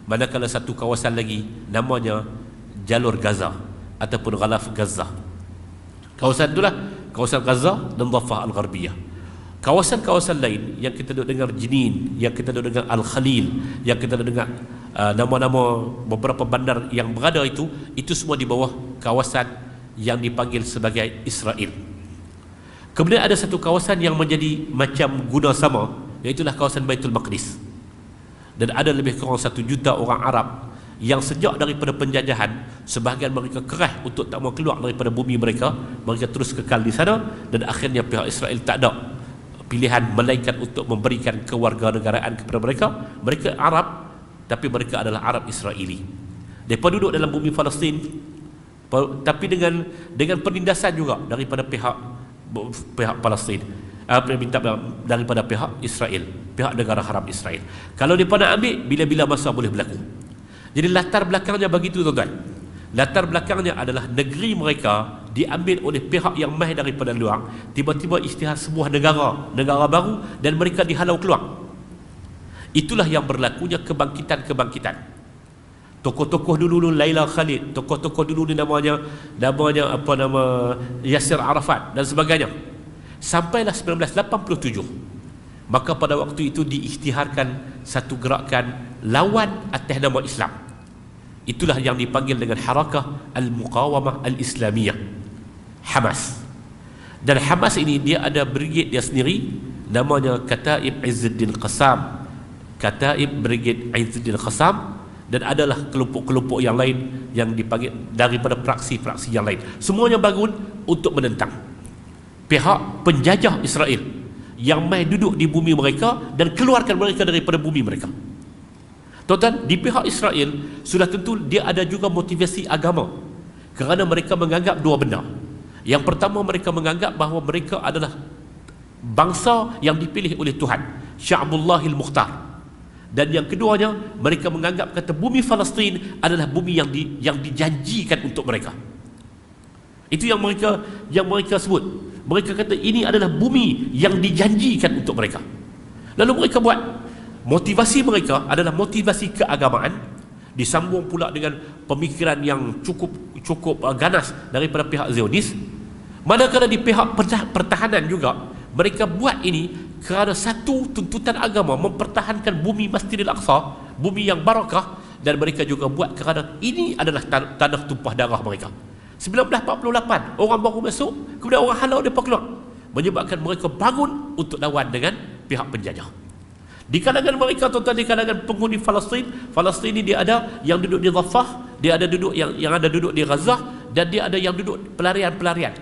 manakala satu kawasan lagi namanya Jalur Gaza ataupun Ghalaf Gaza. Kawasan itulah kawasan Gaza dan Dhaffah Al-Gharbiyah. Kawasan-kawasan lain yang kita duk dengar Jenin, yang kita duk dengar Al-Khalil, yang kita duk dengar nama-nama beberapa bandar yang berada itu semua di bawah kawasan yang dipanggil sebagai Israel. Kemudian ada satu kawasan yang menjadi macam guna sama, iaitulah kawasan Baitul Maqdis. Dan ada lebih kurang 1 juta orang Arab yang sejak daripada penjajahan, sebahagian mereka kerah untuk tak mau keluar daripada bumi mereka, mereka terus kekal di sana, dan akhirnya pihak Israel tak ada pilihan melainkan untuk memberikan kewarganegaraan kepada mereka. Mereka Arab, tapi mereka adalah Arab Israeli. Mereka duduk dalam bumi Palestin, tapi dengan penindasan juga daripada pihak Palestin, daripada pihak Israel, pihak negara haram Israel. Kalau mereka nak ambil, bila-bila masa boleh berlaku. Jadi latar belakangnya begitu, tuan-tuan. Latar belakangnya adalah negeri mereka diambil oleh pihak yang mai daripada luar, tiba-tiba isytihar sebuah negara baru, dan mereka dihalau keluar. Itulah yang berlakunya kebangkitan-kebangkitan. Tokoh-tokoh dulu Laila Khalid, tokoh-tokoh dulu ni namanya Yasir Arafat dan sebagainya. Sampailah 1987, maka pada waktu itu diisytiharkan satu gerakan lawan atas nama Islam. Itulah yang dipanggil dengan Harakah Al-Muqawamah Al-Islamiyah, Hamas. Dan Hamas ini dia ada brigade dia sendiri, namanya Kataib Izzuddin Qassam, Kataib Brigade Izzuddin Qassam. Dan adalah kelompok-kelompok yang lain yang dipanggil daripada praksi-praksi yang lain. Semuanya bangun untuk menentang pihak penjajah Israel yang mai duduk di bumi mereka dan keluarkan mereka daripada bumi mereka. Tuan-tuan, di pihak Israel sudah tentu dia ada juga motivasi agama, kerana mereka menganggap dua benda. Yang pertama, mereka menganggap bahawa mereka adalah bangsa yang dipilih oleh Tuhan, Sya'bullahil Mukhtar. Dan yang keduanya, mereka menganggap kata bumi Palestin adalah bumi yang dijanjikan untuk mereka. Itu yang mereka sebut. Mereka kata ini adalah bumi yang dijanjikan untuk mereka. Lalu mereka buat, motivasi mereka adalah motivasi keagamaan, disambung pula dengan pemikiran yang cukup ganas daripada pihak Zionis. Manakala di pihak pertahanan juga, mereka buat ini kerana satu tuntutan agama, mempertahankan bumi Masjidil Aqsa, bumi yang barakah. Dan mereka juga buat kerana ini adalah tanah tumpah darah mereka. 1948 orang baru masuk, kemudian orang halau mereka keluar, menyebabkan mereka bangun untuk lawan dengan pihak penjajah. Di kalangan mereka, tuan-tuan, di kalangan penghuni Palestin ini dia ada yang duduk di Rafah, dia ada duduk yang ada duduk di Gaza, dan dia ada yang duduk pelarian-pelarian.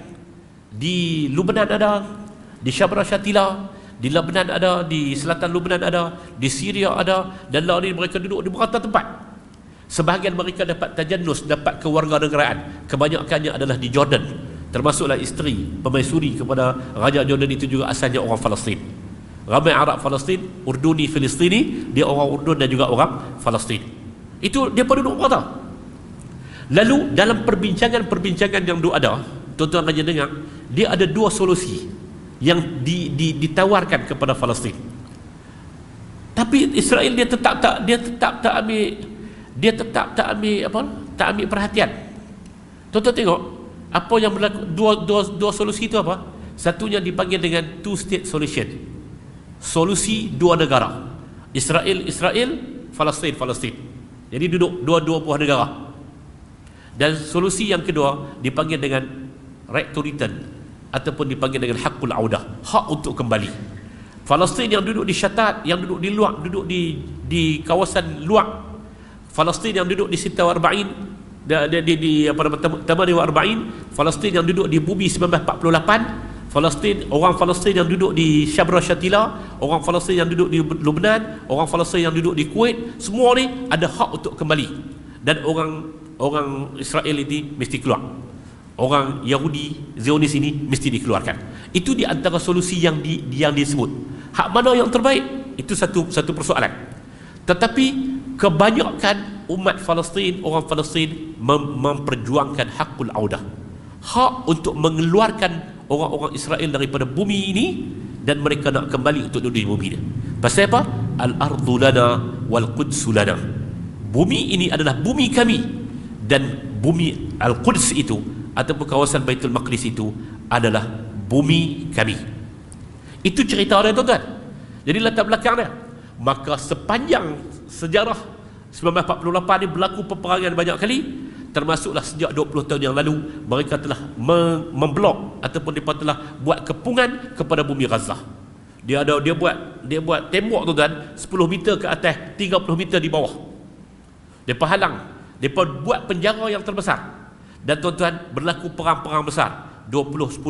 Di Lebanon ada, di Shabra Shatila, di Lebanon ada, di selatan Lebanon ada, di Syria ada, dan lain mereka duduk di berata tempat. Sebahagian mereka dapat tajannus, dapat kewarganegaraan. Kebanyakannya adalah di Jordan, termasuklah isteri pemaisuri kepada Raja Jordan itu juga asalnya orang Palestin. Ramai Arab Palestin, Urduni, Filistini, dia orang Urdun dan juga orang Palestin. Itu dia pada duduk berata. Lalu dalam perbincangan yang ada, tuan-tuan akan dengar, dia ada dua solusi yang ditawarkan kepada Palestin. Tapi Israel dia tetap tak ambil perhatian. Tuan-tuan tengok apa yang berlaku. Dua solusi itu apa? Satunya dipanggil dengan two state solution, solusi dua negara. Israel, Palestin. Jadi duduk dua buah negara. Dan solusi yang kedua dipanggil dengan right to return, ataupun dipanggil dengan hakul audah, hak untuk kembali. Palestin yang duduk di Syatat, yang duduk di luar, duduk di kawasan luar. Palestin yang duduk di Sita Arba'in, di Tamani wa Arba'in. Palestin yang duduk di bumi 1948. Orang Palestin yang duduk di Shabra Shatila, orang Palestin yang duduk di Lebanon, orang Palestin yang duduk di Kuwait, semua ni ada hak untuk kembali. Dan orang Israel ini mesti keluar. Orang Yahudi Zionis ini mesti dikeluarkan. Itu di antara solusi yang disebut. Hak mana yang terbaik? Itu satu persoalan. Tetapi kebanyakan umat Palestin, orang Palestin memperjuangkan hakul audah, hak untuk mengeluarkan orang-orang Israel daripada bumi ini, dan mereka nak kembali untuk duduk di bumi ini. Pasal apa? Al-ardu lana wal qudsu lana. Bumi ini adalah bumi kami, dan bumi Al-Quds itu ataupun kawasan Baitul Maqdis itu adalah bumi kami. Itu cerita dia, tuan-tuan. Jadi latar belakang dia. Maka sepanjang sejarah 1948 ni berlaku peperangan banyak kali, termasuklah sejak 20 tahun yang lalu mereka telah memblok ataupun mereka telah buat kepungan kepada bumi Gaza. Dia buat tembok, tuan-tuan, 10 meter ke atas, 30 meter di bawah. Mereka halang, mereka buat penjara yang terbesar. Dan tuan-tuan, berlaku perang-perang besar. 2010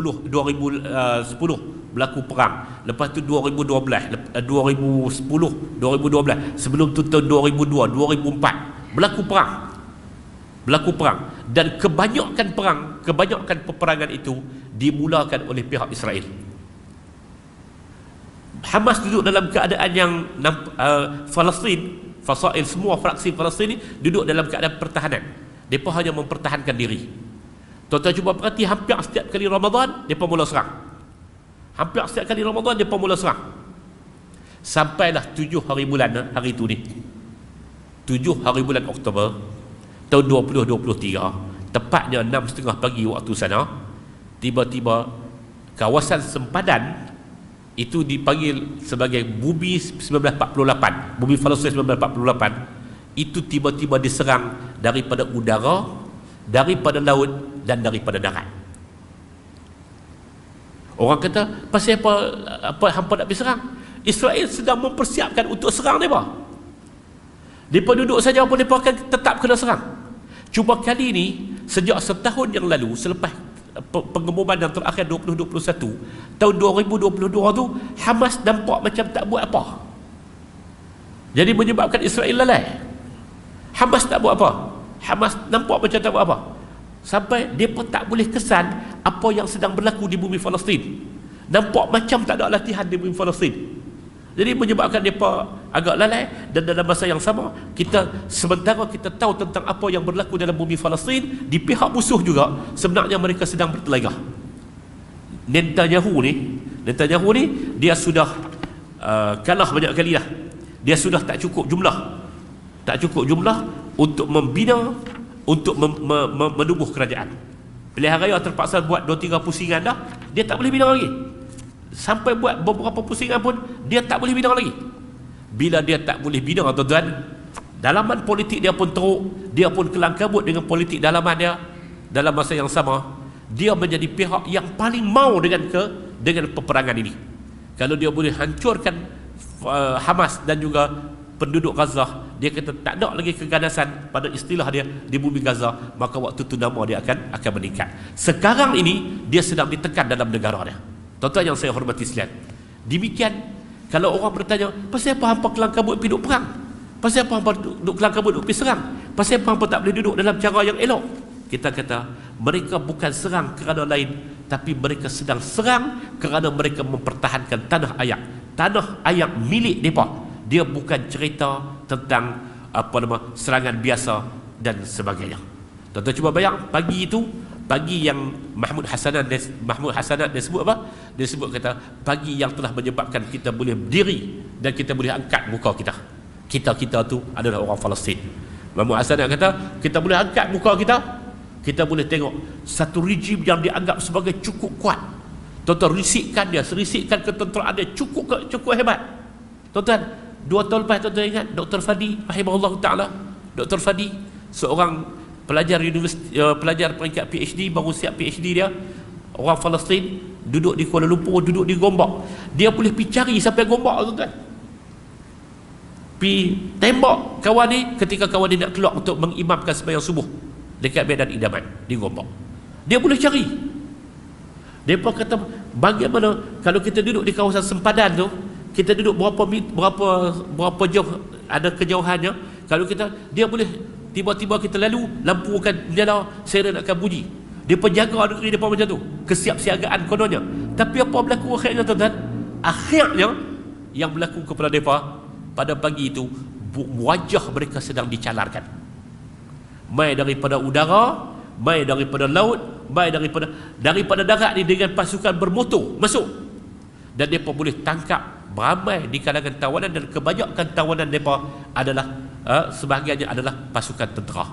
berlaku perang. Lepas tu 2012, 2010, 2012. Sebelum tu tahun 2002, 2004 berlaku perang. Dan kebanyakan peperangan itu dimulakan oleh pihak Israel. Hamas duduk dalam keadaan yang Palestin, fasail, semua fraksi Palestin duduk dalam keadaan pertahanan. Mereka hanya mempertahankan diri. Tuan-tuan cuba perhati, hampir setiap kali Ramadan mereka mula serang. Sampailah 7 hari bulan, hari tu ni 7 hari bulan Oktober tahun 2023, tepatnya 6.30 pagi waktu sana, tiba-tiba kawasan sempadan itu dipanggil sebagai bumi 1948, bumi Palestin 1948, itu tiba-tiba diserang daripada udara, daripada laut dan daripada darat. Orang kata, pasal apa hampa nak pergi serang? Israel sedang mempersiapkan untuk serang mereka. Mereka duduk saja pun mereka akan tetap kena serang. Cuma kali ini, sejak setahun yang lalu, selepas pengumuman yang terakhir 2021, tahun 2022 tu, Hamas nampak macam tak buat apa. Jadi menyebabkan Israel lalai. Hamas tak buat apa. Hamas nampak macam tak buat apa. Sampai mereka tak boleh kesan apa yang sedang berlaku di bumi Palestin. Nampak macam tak ada latihan di bumi Palestin. Jadi menyebabkan mereka agak lalai. Dan dalam masa yang sama, sementara kita tahu tentang apa yang berlaku dalam bumi Palestin, di pihak musuh juga sebenarnya mereka sedang bertelegah. Netanyahu ni dia sudah kalah banyak kali dah. Dia sudah tak cukup jumlah untuk membina, untuk menubuh kerajaan. Pilihan raya terpaksa buat 2-3 pusingan dah, dia tak boleh bina lagi. Sampai buat beberapa pusingan pun dia tak boleh bina lagi. Bila dia tak boleh bina, tuan-tuan, dalaman politik dia pun teruk, dia pun kelang kabut dengan politik dalaman dia. Dalam masa yang sama, dia menjadi pihak yang paling mau dengan peperangan ini. Kalau dia boleh hancurkan Hamas dan juga penduduk Gaza, dia kata tak ada lagi keganasan pada istilah dia di bumi Gaza, maka waktu tu nama dia akan meningkat. Sekarang ini dia sedang ditekan dalam negara dia. Tuan-tuan yang saya hormati sekalian, demikian kalau orang bertanya, pasal apa hampa kelang kabut pergi duduk perang? Pasal apa hampa duduk kelang kabut duduk pergi serang? Pasal apa hampa tak boleh duduk dalam cara yang elok? Kita kata mereka bukan serang kerana lain, tapi mereka sedang serang kerana mereka mempertahankan tanah ayak milik mereka. Dia bukan cerita tentang serangan biasa dan sebagainya. Tuan-tuan cuba bayang, pagi yang Mahmud Hasanat dia sebut apa? Dia sebut kata pagi yang telah menyebabkan kita boleh berdiri dan kita boleh angkat muka kita. Kita tu adalah orang Palestin. Mahmud Hasanat kata kita boleh angkat muka kita boleh tengok satu rejim yang dianggap sebagai cukup kuat. Tuan-tuan, risikkan ketenteraan dia cukup hebat. Tuan-tuan, 2 tahun lepas, tuan-tuan ingat Dr. Fadi rahimahullah ta'ala, Dr. Fadi, seorang pelajar peringkat PhD, baru siap PhD dia, orang Palestin, duduk di Kuala Lumpur, duduk di Gombak. Dia boleh pergi cari sampai Gombak, tuan-tuan, pergi tembak kawan ni ketika kawan ni nak keluar untuk mengimamkan sembahyang subuh dekat Medan Idaman di Gombak. Dia boleh cari. Mereka kata bagaimana kalau kita duduk di kawasan sempadan tu, kita duduk berapa jauh ada kejauhannya, kalau dia boleh tiba-tiba kita lalu, lampu akan menyala, siren akan bunyi. Dia penjaga negeri depa macam tu, kesiapsiagaan kononnya. Tapi apa berlaku akhirnya, tuan-tuan? Akhirnya yang berlaku kepada mereka pada pagi itu, wajah mereka sedang dicalarkan. Mai daripada udara, mai daripada laut, mai daripada darat ni dengan pasukan bermotor masuk. Dan mereka boleh tangkap beramai di kalangan tawanan, dan kebanyakan tawanan mereka adalah sebahagiannya adalah pasukan tentera.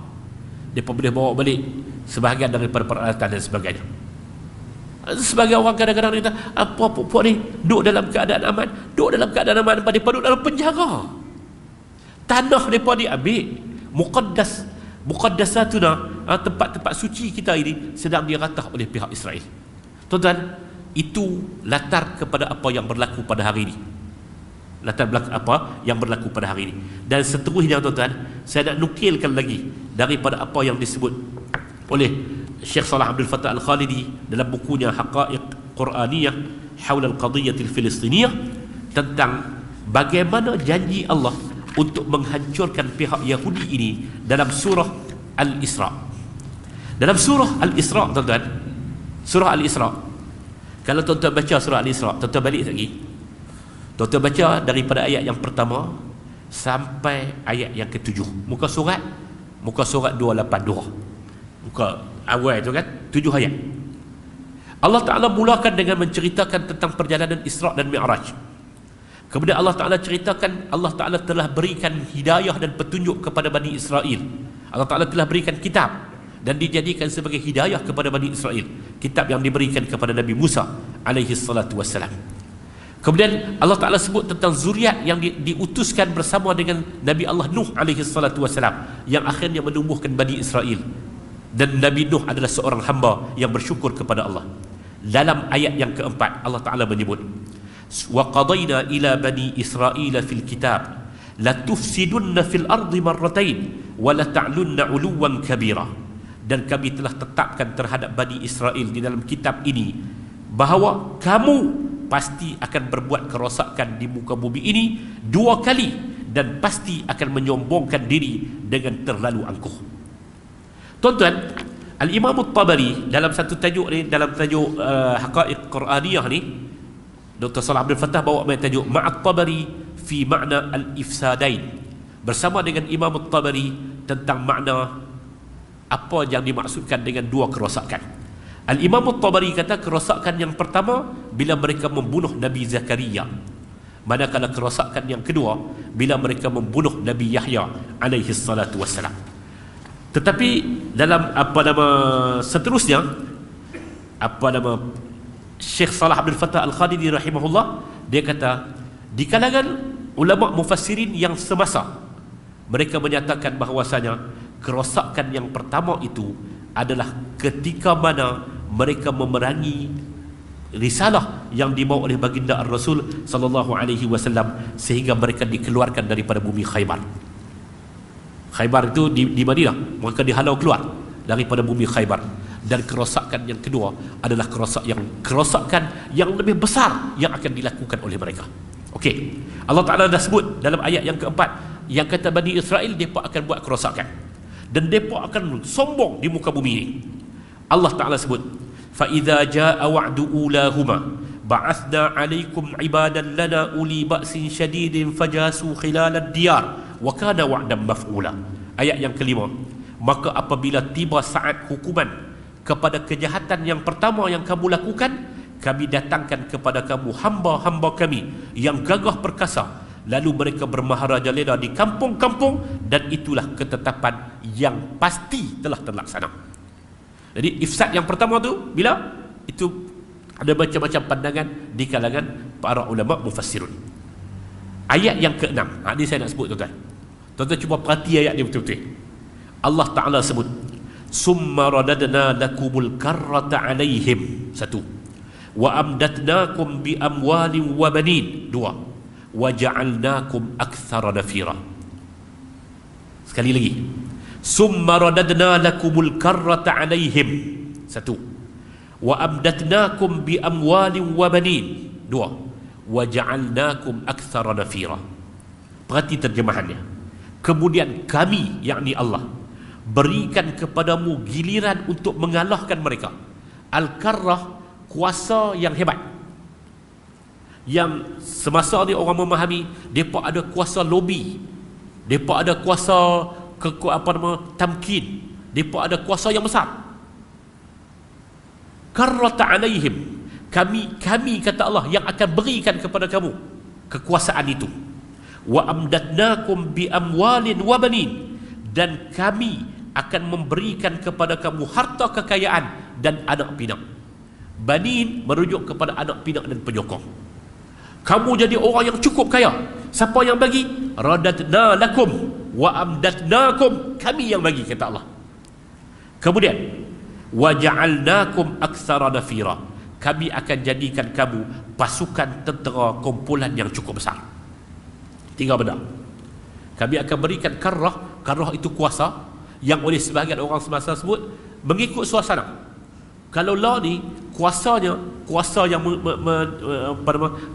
Mereka boleh bawa balik sebahagian daripada peralatan dan sebagainya. Sebagai orang kadang-kadang kita puak-puak ni duduk dalam keadaan aman, duduk dalam keadaan aman, mereka duduk dalam penjara. Tanah mereka diambil, muqaddasatuna, tempat-tempat suci kita ini sedang diratah oleh pihak Israel. Tuan-tuan, itu latar kepada apa yang berlaku pada hari ini. Latar belakang apa yang berlaku pada hari ini. Dan seterusnya tuan-tuan, saya nak nukilkan lagi daripada apa yang disebut oleh Syekh Salah Abdul Fattah Al-Khalidi dalam bukunya Haqa'iq Quraniyah Hawla Al-Qadiyatil Filistiniyah, tentang bagaimana janji Allah untuk menghancurkan pihak Yahudi ini dalam surah Al-Isra. Dalam surah Al-Isra, tuan-tuan, surah Al-Isra, kalau tuan-tuan baca surah Al-Isra, tuan-tuan balik lagi, tuan-tuan baca daripada ayat yang pertama sampai ayat yang ke-7, muka surat 282, muka awal tu kan, 7 ayat. Allah Ta'ala mulakan dengan menceritakan tentang perjalanan Isra' dan Mi'raj. Kemudian Allah Ta'ala ceritakan Allah Ta'ala telah berikan hidayah dan petunjuk kepada Bani Israel. Allah Ta'ala telah berikan kitab dan dijadikan sebagai hidayah kepada Bani Israel, kitab yang diberikan kepada Nabi Musa alaihi salatu wassalam. Kemudian Allah Ta'ala sebut tentang zuriat yang diutuskan bersama dengan Nabi Allah Nuh alaihi salatu wassalam, yang akhirnya menumbuhkan Bani Israel. Dan Nabi Nuh adalah seorang hamba yang bersyukur kepada Allah. Dalam ayat yang keempat, Allah Ta'ala menyebut, wa qadayna ila bani Israel fil kitab la tufsidunna fil ardi marratain wa la ta'lunna 'uluwan kabira. Dan kami telah tetapkan terhadap Bani Israel di dalam kitab ini bahawa kamu pasti akan berbuat kerosakan di muka bumi ini 2 kali, dan pasti akan menyombongkan diri dengan terlalu angkuh. Tuan-tuan, Al-Imam At-Tabari dalam satu tajuk ni, dalam tajuk Haqa'iq Quraniyah ni, Dr. Salah Abdul Fattah bawa tajuk Ma'at Tabari fi makna al-ifsadain, bersama dengan Imam At-Tabari tentang makna apa yang dimaksudkan dengan 2 kerosakan. Al-Imam At-Tabari kata kerosakan yang pertama bila mereka membunuh Nabi Zakaria, manakala kerosakan yang kedua bila mereka membunuh Nabi Yahya alaihi salatu wassalam. Tetapi dalam seterusnya, Syekh Salah Abdul Fattah Al-Khalidi rahimahullah, dia kata di kalangan ulama mufassirin yang semasa, mereka menyatakan bahawasanya kerosakan yang pertama itu adalah ketika mana mereka memerangi risalah yang dibawa oleh baginda Ar-Rasul sallallahu alaihi wasallam, sehingga mereka dikeluarkan daripada bumi Khaybar. Khaybar itu di Madinah, mereka dihalau keluar daripada bumi Khaybar. Dan kerosakan yang kedua adalah kerosakan yang lebih besar yang akan dilakukan oleh mereka. Okey, Allah Ta'ala dah sebut dalam ayat yang keempat, yang kata Bani Israel mereka akan buat kerosakan dan mereka akan sombong di muka bumi ini. Allah Ta'ala sebut, fa idza jaa wa'du ulahuma ba'athna 'alaikum 'ibadan lana uli ba'sin syadidin fajasu khilalad diyar wa kana wa'dan maf'ula. Ayat yang kelima, maka apabila tiba saat hukuman kepada kejahatan yang pertama yang kamu lakukan, kami datangkan kepada kamu hamba-hamba kami yang gagah perkasa, lalu mereka bermaharajalela di kampung-kampung, dan itulah ketetapan yang pasti telah terlaksana. Jadi ifsad yang pertama tu bila itu, ada macam-macam pandangan di kalangan para ulama mufassirun. Ayat yang ke-6, ini saya nak sebut tuan-tuan. Tuan-tuan cuba perhati ayat ni betul-betul. Allah Ta'ala sebut, summa radadna lakumul karrata alaihim, 1, wa amdatnakum bi amwalin wa banin, 2, wa ja'alnakum akthara nafira. Sekali lagi, summa radadna lakumul karrata alaihim, 1, wa amdatnakum bi amwalin wa banin, 2, wa ja'alnakum akthara nafira. Perhati terjemahannya. Kemudian kami, yakni Allah, berikan kepadamu giliran untuk mengalahkan mereka. Al-Karrah, kuasa yang hebat, yang semasa ni orang memahami mereka ada kuasa lobby, mereka ada kuasa tamkin, mereka ada kuasa yang besar. Karrata alaihim, kami kata Allah yang akan berikan kepada kamu kekuasaan itu. Wa amdatnakum bi amwalin wa banin, dan kami akan memberikan kepada kamu harta kekayaan dan anak pinak. Banin merujuk kepada anak pinak dan penyokong. Kamu jadi orang yang cukup kaya. Siapa yang bagi? Radadna lakum wa amdatnakum. Kami yang bagi, kata Allah. Kemudian wa ja'alnakum aktsara nafira. Kami akan jadikan kamu pasukan tentera kumpulan yang cukup besar. Tiga benda. Kami akan berikan karrah. Karrah itu kuasa yang oleh sebahagian orang semasa sebut mengikut suasana. Kalau lah ni kuasa yang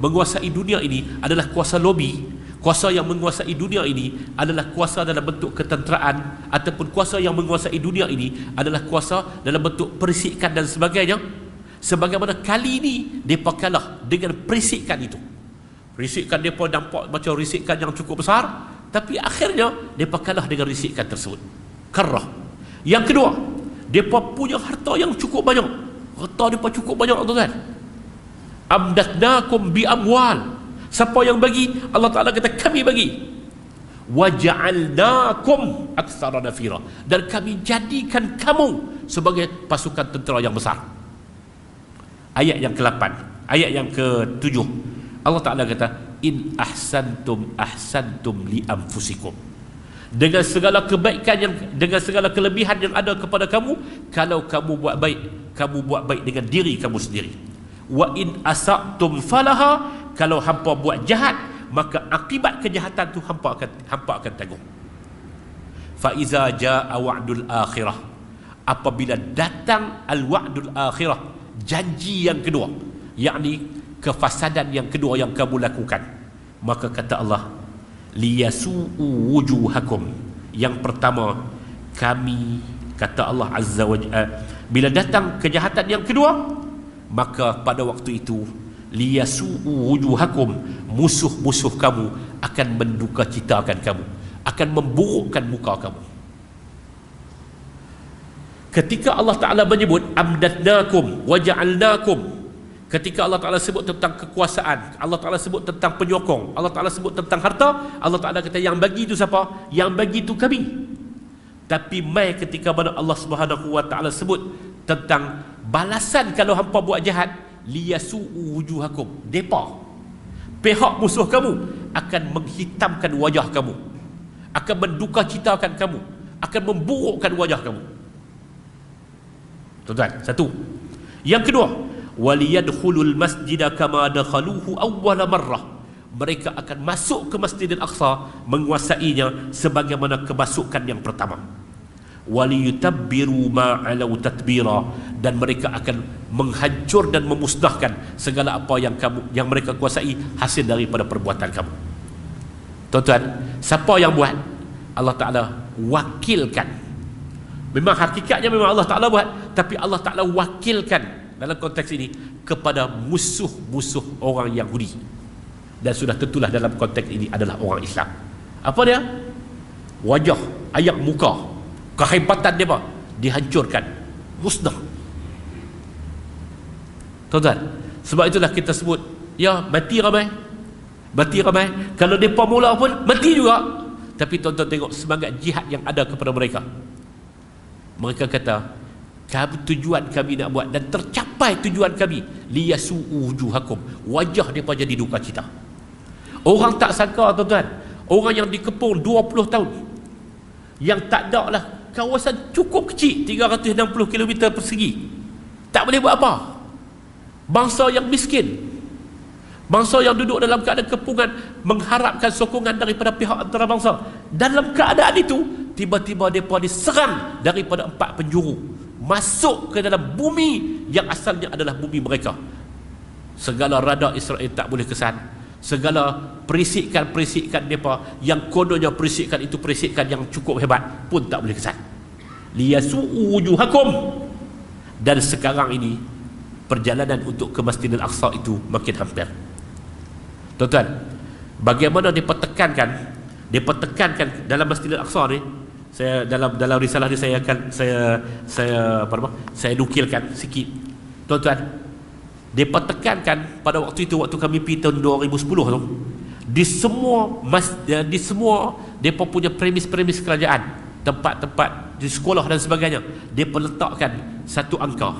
menguasai dunia ini adalah kuasa lobi. Kuasa yang menguasai dunia ini adalah kuasa dalam bentuk ketenteraan, ataupun kuasa yang menguasai dunia ini adalah kuasa dalam bentuk perisikan dan sebagainya. Sebagaimana kali ini mereka kalah dengan perisikan itu. Risikan mereka nampak macam risikan yang cukup besar, tapi akhirnya mereka kalah dengan risikan tersebut. Karrah. Yang kedua, mereka punya harta yang cukup banyak. Harta mereka cukup banyak, tuan-tuan. Amdatnakum bi amwal. Siapa yang bagi? Allah Ta'ala kata kami bagi. Wa ja'alnakum aktsara nafira. Dan kami jadikan kamu sebagai pasukan tentera yang besar. Ayat yang ke-8, ayat yang ke-7, Allah Ta'ala kata in ahsantum ahsantum li anfusikum. Dengan segala kebaikan dengan segala kelebihan yang ada kepada kamu, kalau kamu buat baik dengan diri kamu sendiri. Wa in asa'tum falaha. Kalau hampa buat jahat, maka akibat kejahatan tu hampa akan tanggung. Fa iza jaa wa'dul akhirah. Apabila datang al-wa'dul akhirah, janji yang kedua, yakni kefasadan yang kedua yang kamu lakukan, maka kata Allah, liyasu'u wujuhakum. Yang pertama, kami, kata Allah Azza wa Jalla, bila datang kejahatan yang kedua, maka pada waktu itu liyasu'u wujuhakum, musuh-musuh kamu akan mendukacitakan kamu, akan memburukkan muka kamu. Ketika Allah Ta'ala menyebut amdatnakum wa ja'alnakum, ketika Allah Ta'ala sebut tentang kekuasaan, Allah Ta'ala sebut tentang penyokong, Allah Ta'ala sebut tentang harta, Allah Ta'ala kata yang bagi itu siapa? Yang bagi itu kami. Tapi mai ketika mana Allah Subhanahu wa Ta'ala sebut tentang balasan kalau hampa buat jahat, liyasu'u wujuhakum, depa, pihak musuh kamu akan menghitamkan wajah kamu, akan mendukacitakan kamu, akan memburukkan wajah kamu. Tuan-tuan, satu. Yang kedua, waliyadkhulul masjida kama dakhaluhu awwala marrah. Mereka akan masuk ke Masjidil Aqsa, menguasainya sebagaimana kemasukan yang pertama. Waliyutabbiru ma alau tatbira. Dan mereka akan menghancur dan memusnahkan segala apa yang mereka kuasai hasil daripada perbuatan kamu. Tuan-tuan, siapa yang buat? Allah Ta'ala wakilkan. Memang hakikatnya memang Allah Ta'ala buat, tapi Allah Ta'ala wakilkan dalam konteks ini kepada musuh-musuh orang Yahudi. Dan sudah tentulah dalam konteks ini adalah orang Islam. Apa dia? Wajah, ayak muka, kehebatan dia dihancurkan, musnah. Tuan-tuan, sebab itulah kita sebut, ya, mati ramai. Kalau mereka mula pun mati juga. Tapi tuan-tuan tengok semangat jihad yang ada kepada mereka. Mereka kata, tujuan kami nak buat dan tercapai tujuan kami, liyasu'u wujuhakum, wajah mereka jadi duka cita. Orang tak sangka, tuan-tuan, orang yang dikepung 20 tahun, yang tak ada lah kawasan cukup kecil, 360 km persegi, tak boleh buat apa. Bangsa yang miskin, bangsa yang duduk dalam keadaan kepungan, mengharapkan sokongan daripada pihak antarabangsa. Dalam keadaan itu, tiba-tiba mereka diserang daripada 4 penjuru, masuk ke dalam bumi yang asalnya adalah bumi mereka. Segala radar Israel tak boleh kesan. Segala perisikan-perisikan mereka yang kononnya perisikan itu perisikan yang cukup hebat pun tak boleh kesan. Liyasu'u wujuhakum. Dan sekarang ini perjalanan untuk ke Masjidil Aqsa itu makin hampir. Tuan-tuan, bagaimana mereka tekankan dalam Masjidil Aqsa ni, saya dalam risalah ni saya nukilkan sikit. Tuan-tuan, mereka tekankan pada waktu itu, waktu kami pergi tahun 2010 tu, di semua mereka punya premis-premis kerajaan, tempat-tempat di sekolah dan sebagainya, mereka letakkan satu angka.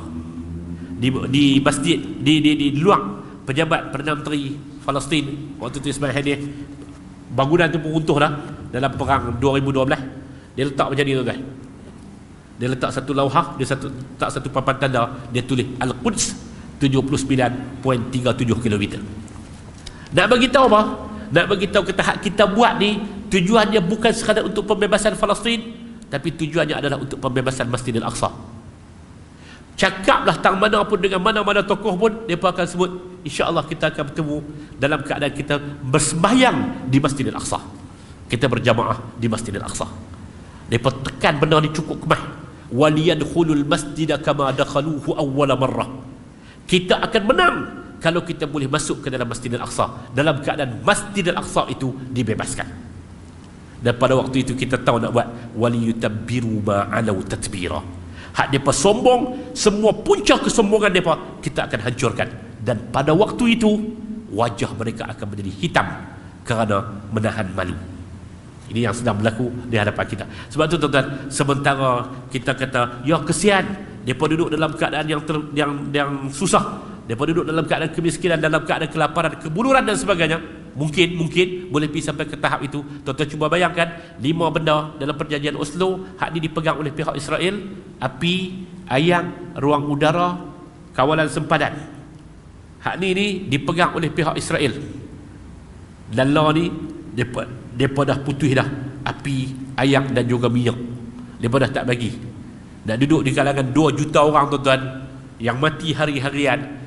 di masjid, di luar pejabat Perdana Menteri Palestin waktu tu Ismail Haniyeh. Bangunan tu pun runtuh dah dalam perang 2012. Dia letak macam ni tuan-tuan. Dia letak satu lauhah, dia letak satu papan tanda, dia tulis Al-Quds 79.37 km. Nak bagi tahu apa? Nak bagi tahu kata hak kita buat ni tujuannya bukan sekadar untuk pembebasan Palestin, tapi tujuannya adalah untuk pembebasan Masjidil Aqsa. Cakaplah tang mana pun dengan mana-mana tokoh pun, mereka akan sebut insya-Allah kita akan bertemu dalam keadaan kita bersembahyang di Masjidil Aqsa. Kita berjamaah di Masjidil Aqsa. Mereka tekan benda ni cukup kemah. Waliyadkhulul masjida kama dakhaluhu awwala marrah. Kita akan menang kalau kita boleh masuk ke dalam Masjidil Aqsa dalam keadaan Masjidil Aqsa itu dibebaskan. Dan pada waktu itu kita tahu nak buat waliyutabbiru ma'alau tatbira. Hak mereka sombong, semua punca kesombongan mereka kita akan hancurkan. Dan pada waktu itu wajah mereka akan menjadi hitam kerana menahan malu. Ini yang sedang berlaku di hadapan kita. Sebab tu tuan-tuan, sementara kita kata ya kesian mereka duduk dalam keadaan yang susah, mereka duduk dalam keadaan kemiskinan, dalam keadaan kelaparan, kebuluran dan sebagainya, mungkin boleh pergi sampai ke tahap itu. Tuan-tuan cuba bayangkan 5 benda dalam perjanjian Oslo, hak ni dipegang oleh pihak Israel: api, ayam, ruang udara, kawalan sempadan. Hak ni dipegang oleh pihak Israel. Dan law ni mereka dah putus dah api, ayam dan juga minyak. Mereka dah tak bagi. Nak duduk di kalangan 2 juta orang tuan-tuan yang mati hari-harian.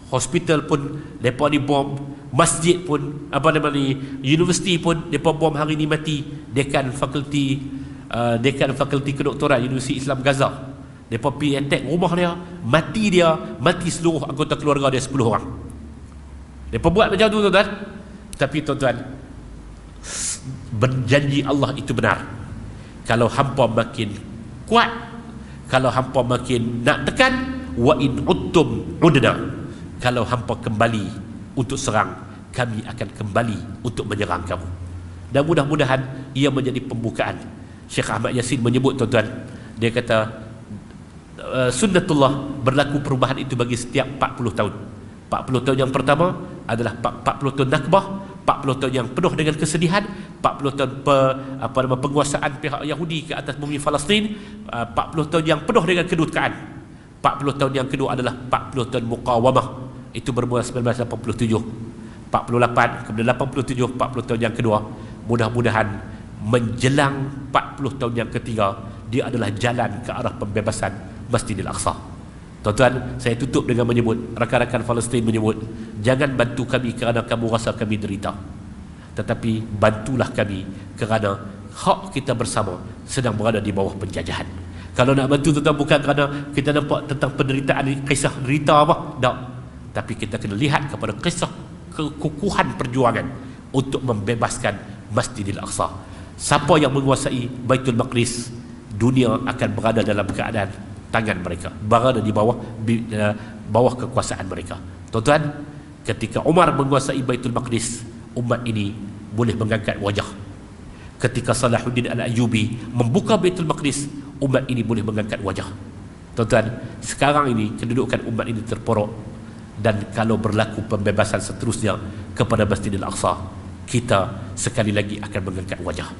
Hospital pun mereka ni bom, masjid pun universiti pun mereka bom hari ni mati. Dekan fakulti kedoktoran Universiti Islam Gaza, mereka pergi attack rumah dia, mati seluruh anggota keluarga dia 10 orang. Mereka buat macam tu tuan-tuan. Tapi tuan-tuan, berjanji Allah itu benar. Kalau hampa makin kuat, kalau hampa makin nak tekan, wa in uttum udna, kalau hampa kembali untuk serang, kami akan kembali untuk menyerang kamu. Dan mudah-mudahan ia menjadi pembukaan. Syekh Ahmad Yasin menyebut tuan-tuan, dia kata sunnatullah, berlaku perubahan itu bagi setiap 40 tahun. 40 tahun yang pertama adalah 40 tahun Nakbah, 40 tahun yang penuh dengan kesedihan, 40 tahun penguasaan pihak Yahudi ke atas bumi Palestin, 40 tahun yang penuh dengan kedukaan. 40 tahun yang kedua adalah 40 tahun muqawamah. Itu bermula 1987, 48, kemudian 87, 40 tahun yang kedua. Mudah-mudahan menjelang 40 tahun yang ketiga, dia adalah jalan ke arah pembebasan Masjidil Aqsa. Tuan-tuan, saya tutup dengan menyebut, rakan-rakan Palestin menyebut, jangan bantu kami kerana kamu rasa kami derita, tetapi bantulah kami kerana hak kita bersama sedang berada di bawah penjajahan. Kalau nak bantu tuan-tuan bukan kerana kita nampak tentang penderitaan, kisah derita apa, tak. Tapi kita kena lihat kepada kisah kekukuhan perjuangan untuk membebaskan Masjidil Aqsa. Siapa yang menguasai Baitul Maqdis, dunia akan berada dalam keadaan tangan mereka, berada di bawah kekuasaan mereka. Tuan-tuan, ketika Umar menguasai Baitul Maqdis, umat ini boleh mengangkat wajah. Ketika Salahuddin Al-Ayyubi membuka Baitul Maqdis, umat ini boleh mengangkat wajah. Tuan-tuan, sekarang ini kedudukan umat ini terpuruk, dan kalau berlaku pembebasan seterusnya kepada Masjidil Aqsa, kita sekali lagi akan mengangkat wajah.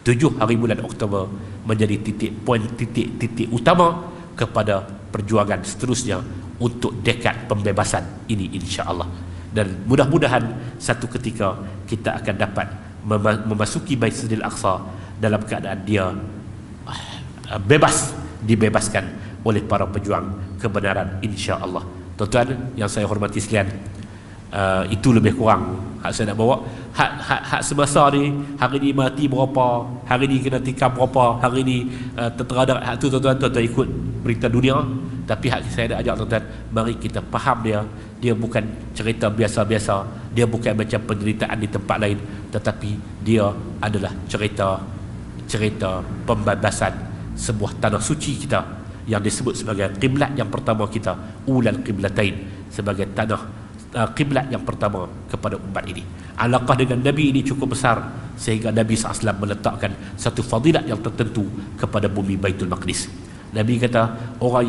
7 hari bulan Oktober menjadi titik utama kepada perjuangan seterusnya untuk dekad pembebasan ini, insya-Allah. Dan mudah-mudahan satu ketika kita akan dapat memasuki Masjidil Aqsa dalam keadaan dia dibebaskan oleh para pejuang kebenaran, insya-Allah. Tuan-tuan yang saya hormati sekalian, itu lebih kurang hak saya nak bawa. Hak semasa ni, hari ni mati berapa, hari ni kena tikam berapa, hari ni terteradak, hak tu tuan-tuan ikut berita dunia. Tapi hak saya nak ajak tuan-tuan, mari kita faham dia bukan cerita biasa-biasa, dia bukan macam penderitaan di tempat lain, tetapi dia adalah cerita pembebasan sebuah tanah suci kita yang disebut sebagai kiblat yang pertama kita, ulal qiblatain, sebagai tanah kiblat yang pertama kepada umat ini. Alaqah dengan Nabi ini cukup besar sehingga Nabi SAW meletakkan satu fadilat yang tertentu kepada bumi Baitul Maqdis. Nabi kata orang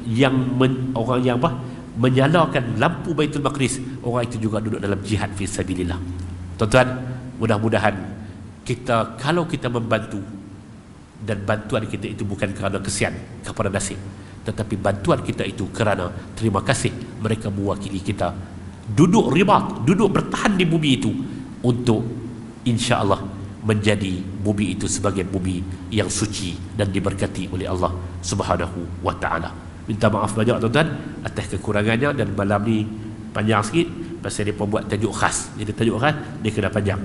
yang menyalakan lampu Baitul Maqdis, orang itu juga duduk dalam jihad fi sabilillah. Tuan-tuan, mudah-mudahan kita, kalau kita membantu, dan bantuan kita itu bukan kerana kesian kepada nasib, tetapi bantuan kita itu kerana terima kasih mereka mewakili kita duduk ribat, duduk bertahan di bumi itu untuk insya-Allah menjadi bumi itu sebagai bumi yang suci dan diberkati oleh Allah Subhanahu wa taala. Minta maaf banyak tuan-tuan atas kekurangannya, dan malam ni panjang sikit pasal dia buat tajuk khas. Jadi tajuk khas dia kena panjang.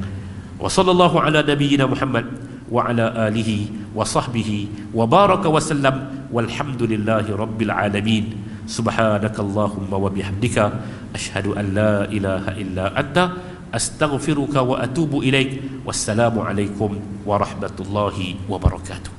Wa sallallahu ala nabiyyina Muhammad wa ala alihi wa sahbihi wa baraka wa sallam walhamdulillahi rabbil alamin. Subhanakallahumma wa bihamdika asyhadu an la ilaha illa anta astaghfiruka wa atubu ilaik. Wassalamu alaikum warahmatullahi wabarakatuh.